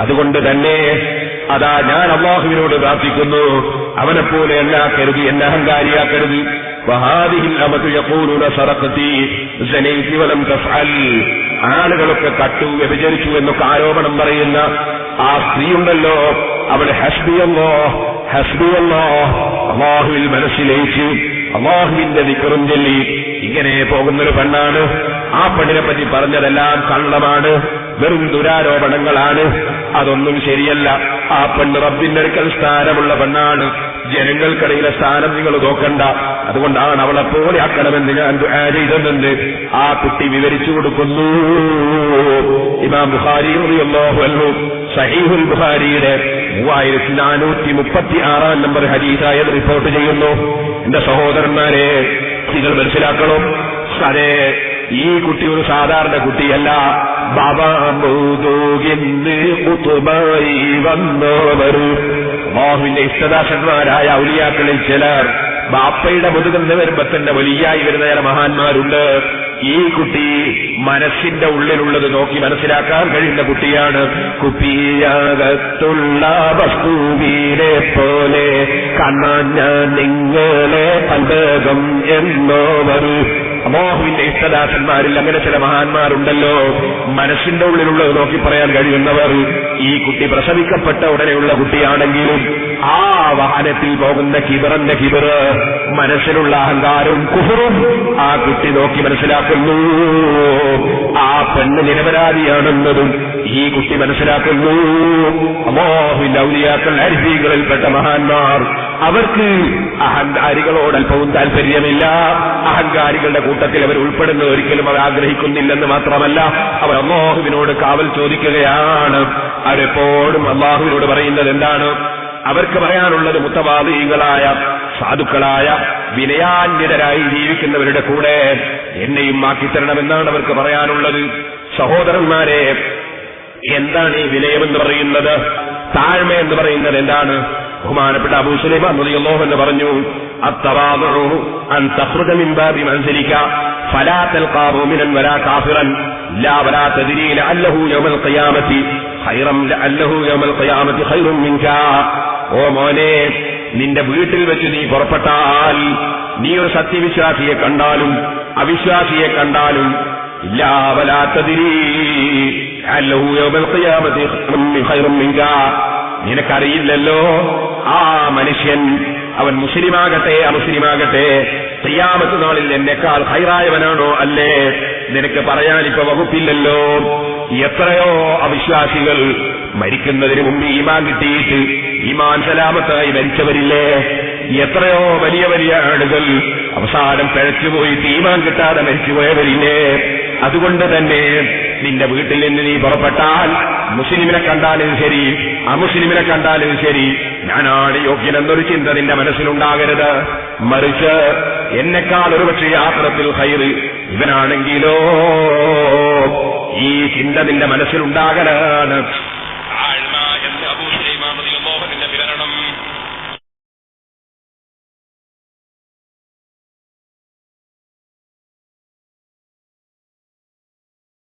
അതുകൊണ്ട് തന്നെ അതാ ഞാൻ അല്ലാഹുവിനോട് പ്രാർത്ഥിക്കുന്നു, അവനെപ്പോലെ അല്ലാക്കരുത്, എന്നെ അഹങ്കാരിയാക്കരുത്. വഹാദിഹിൽ അമതു യഖൂലുന സറഖതി സനൈതി വലം തഫഅൽ. ആളുകളൊക്കെ കട്ടു, വ്യഭിചരിച്ചു എന്നൊക്കെ ആരോപണം പറയുന്ന ആ സ്ത്രീയുണ്ടല്ലോ, അവൾ ഹസ്ബിയല്ലാഹ് ഹസ്ബിയല്ലാഹ്, അല്ലാഹുവിൽ മനസ്സിലേച്ച് അല്ലാഹുവിന്റെ ദിക്റും ചൊല്ലി ഇങ്ങനെ പോകുന്നൊരു പെണ്ണാണ്. ആ പെണ്ണിനെ പറ്റി പറഞ്ഞതെല്ലാം കള്ളമാണ്, വെറും ദുരാരോപണങ്ങളാണ്. അതൊന്നും ശരിയല്ല. ആ പെണ്ണ് റബ്ബിന്റെ അടുക്കൽ സ്ഥാനമുള്ള പെണ്ണാണ്. ജനങ്ങൾക്കിടയിലെ സ്ഥാനം നിങ്ങൾ നോക്കണ്ട. അതുകൊണ്ടാണ് അവളെ പോലെ ആക്കണമെന്ന് ഞാൻ ദുആ ചെയ്തെന്ന് ആ കുട്ടി വിവരിച്ചു കൊടുക്കുന്നു. ഇമാം ബുഖാരി റളിയല്ലാഹു അൻഹു സഹീഹുൽ ബുഖാരിയുടെ 3436 നമ്പർ ഹദീസായത് റിപ്പോർട്ട് ചെയ്യുന്നു. എന്റെ സഹോദരന്മാരെ, നിങ്ങൾ മനസ്സിലാക്കണം, അതെ, ഈ കുട്ടി ഒരു സാധാരണ കുട്ടിയല്ല. ബാബാബൂദൂകിന്ന് കുതുബായി വന്നവർ, അല്ലാഹുവിന്റെ ഇഷ്ടദാസന്മാരായ ഔലിയാക്കളിൽ ചിലർ ബാപ്പയുടെ മുതുകെന്ന് വരുമ്പോ തന്നെ വലിയായി വരുന്ന ചില മഹാന്മാരുണ്ട്. ഈ കുട്ടി മനസ്സിന്റെ ഉള്ളിലുള്ളത് നോക്കി മനസ്സിലാക്കാൻ കഴിയുന്ന കുട്ടിയാണ്. കുപ്പിയകത്തുള്ള വസ്തുവിനെ പോലെ കാണാൻ ഞാൻ നിങ്ങളെ പൽവേഗം എന്നോവർ. അല്ലാഹുവിന്റെ ഇഷ്ടദാസന്മാരിൽ അങ്ങനെ ചില മഹാന്മാരുണ്ടല്ലോ, മനസ്സിന്റെ ഉള്ളിലുള്ളത് നോക്കി പറയാൻ കഴിയുന്നവർ. ഈ കുട്ടി പ്രസവിക്കപ്പെട്ട ഉടനെയുള്ള കുട്ടിയാണെങ്കിലും ആ വാഹനത്തിൽ പോകുന്ന കിബറിന്റെ കിബറ്, മനസ്സിലുള്ള അഹങ്കാരവും കുഫറും ആ കുട്ടി നോക്കി മനസ്സിലാക്കുന്നു. ആ പെണ്ണ് നിരപരാധിയാണെന്നതും ഈ കുട്ടി മനസ്സിലാക്കുന്നു. അല്ലാഹുവിന്റെ ഔലിയാക്കൾ അരിഫീകളിൽപ്പെട്ട മഹാന്മാർ, അവർക്ക് അഹങ്കാരികളോട് അല്പവും താല്പര്യമില്ല. അഹങ്കാരികളുടെ കൂട്ടത്തിൽ അവർ ഉൾപ്പെടുന്നത് ഒരിക്കലും അവർ ആഗ്രഹിക്കുന്നില്ലെന്ന് മാത്രമല്ല, അവർ അല്ലാഹുവിനോട് കാവൽ ചോദിക്കുകയാണ്. അവരെപ്പോഴും അല്ലാഹുവിനോട് പറയുന്നത് എന്താണ്? അവർക്ക് പറയാനുള്ളത് മുത്തവാദികളായ സാധുക്കളായ വിനയാന്വിതരായി ജീവിക്കുന്നവരുടെ കൂടെ എന്നെയും ആക്കിത്തരണമെന്നാണ് അവർക്ക് പറയാനുള്ളത്. സഹോദരന്മാരെ, എന്താണ് ഈ വിനയമെന്ന് പറയുന്നത്? താഴ്മ എന്ന് പറയുന്നത് എന്താണ്? ബഹുമാനപ്പെട്ട അബൂ സുലൈമാൻ റളിയല്ലാഹു അൻഹു പറഞ്ഞു, അത്തവാദഉ അൻ തഖ്റുജ മിൻ ബാബി മൻസിലിക ഫലാ തൽഖാ മുഅ്മിനൻ വലാ കാഫിറൻ ലാ വലാ തദ്രീ ലഅല്ലഹു യൗമൽ ഖിയാമത്തി ഖൈറും മിൻക. ഓ മോനെ, നിന്റെ വീട്ടിൽ വെച്ച് നീ പുറപ്പെട്ടാൽ നീ ഒരു സത്യവിശ്വാസിയെ കണ്ടാലും അവിശ്വാസിയെ കണ്ടാലും ഇല്ലാ വലാ തദ്രീ ലഅല്ലഹു യൗമൽ ഖിയാമത്തി ഖൈറും മിൻക. നിനക്കറിയില്ലല്ലോ ആ മനുഷ്യൻ, അവൻ മുസ്ലിമാകട്ടെ അമുസ്ലിമാകട്ടെ, ഖിയാമത്ത് നാളിൽ എന്നെക്കാൾ ഖൈറായവനാണോ അല്ലേ? നിനക്ക് പറയാനിപ്പോ വകുപ്പില്ലല്ലോ. എത്രയോ അവിശ്വാസികൾ മരിക്കുന്നതിന് മുമ്പ് ഈമാൻ കിട്ടിയിട്ട് ഈമാൻ സലാമത്തായി മരിച്ചവരില്ലേ? എത്രയോ വലിയ വലിയ ആളുകൾ അവസാനം പിഴച്ചുപോയിട്ട് ഈമാൻ കിട്ടാതെ മരിച്ചുപോയവരില്ലേ? അതുകൊണ്ട് തന്നെ നിന്റെ വീട്ടിൽ നിന്ന് നീ പുറപ്പെട്ടാൽ മുസ്ലിമിനെ കണ്ടാലും ശരി അമുസ്ലിമിനെ കണ്ടാലും ശരി ഞാനാണ് യോഗ്യനെന്നൊരു ചിന്ത നിന്റെ മനസ്സിലുണ്ടാകരുത്. മറിച്ച് എന്നെക്കാൾ ഒരുപക്ഷെ ആഖിറത്തിൽ ഖൈറ് ഇവനാണെങ്കിലോ, ഈ ചിന്ത നിന്റെ മനസ്സിലുണ്ടാകലാണ്.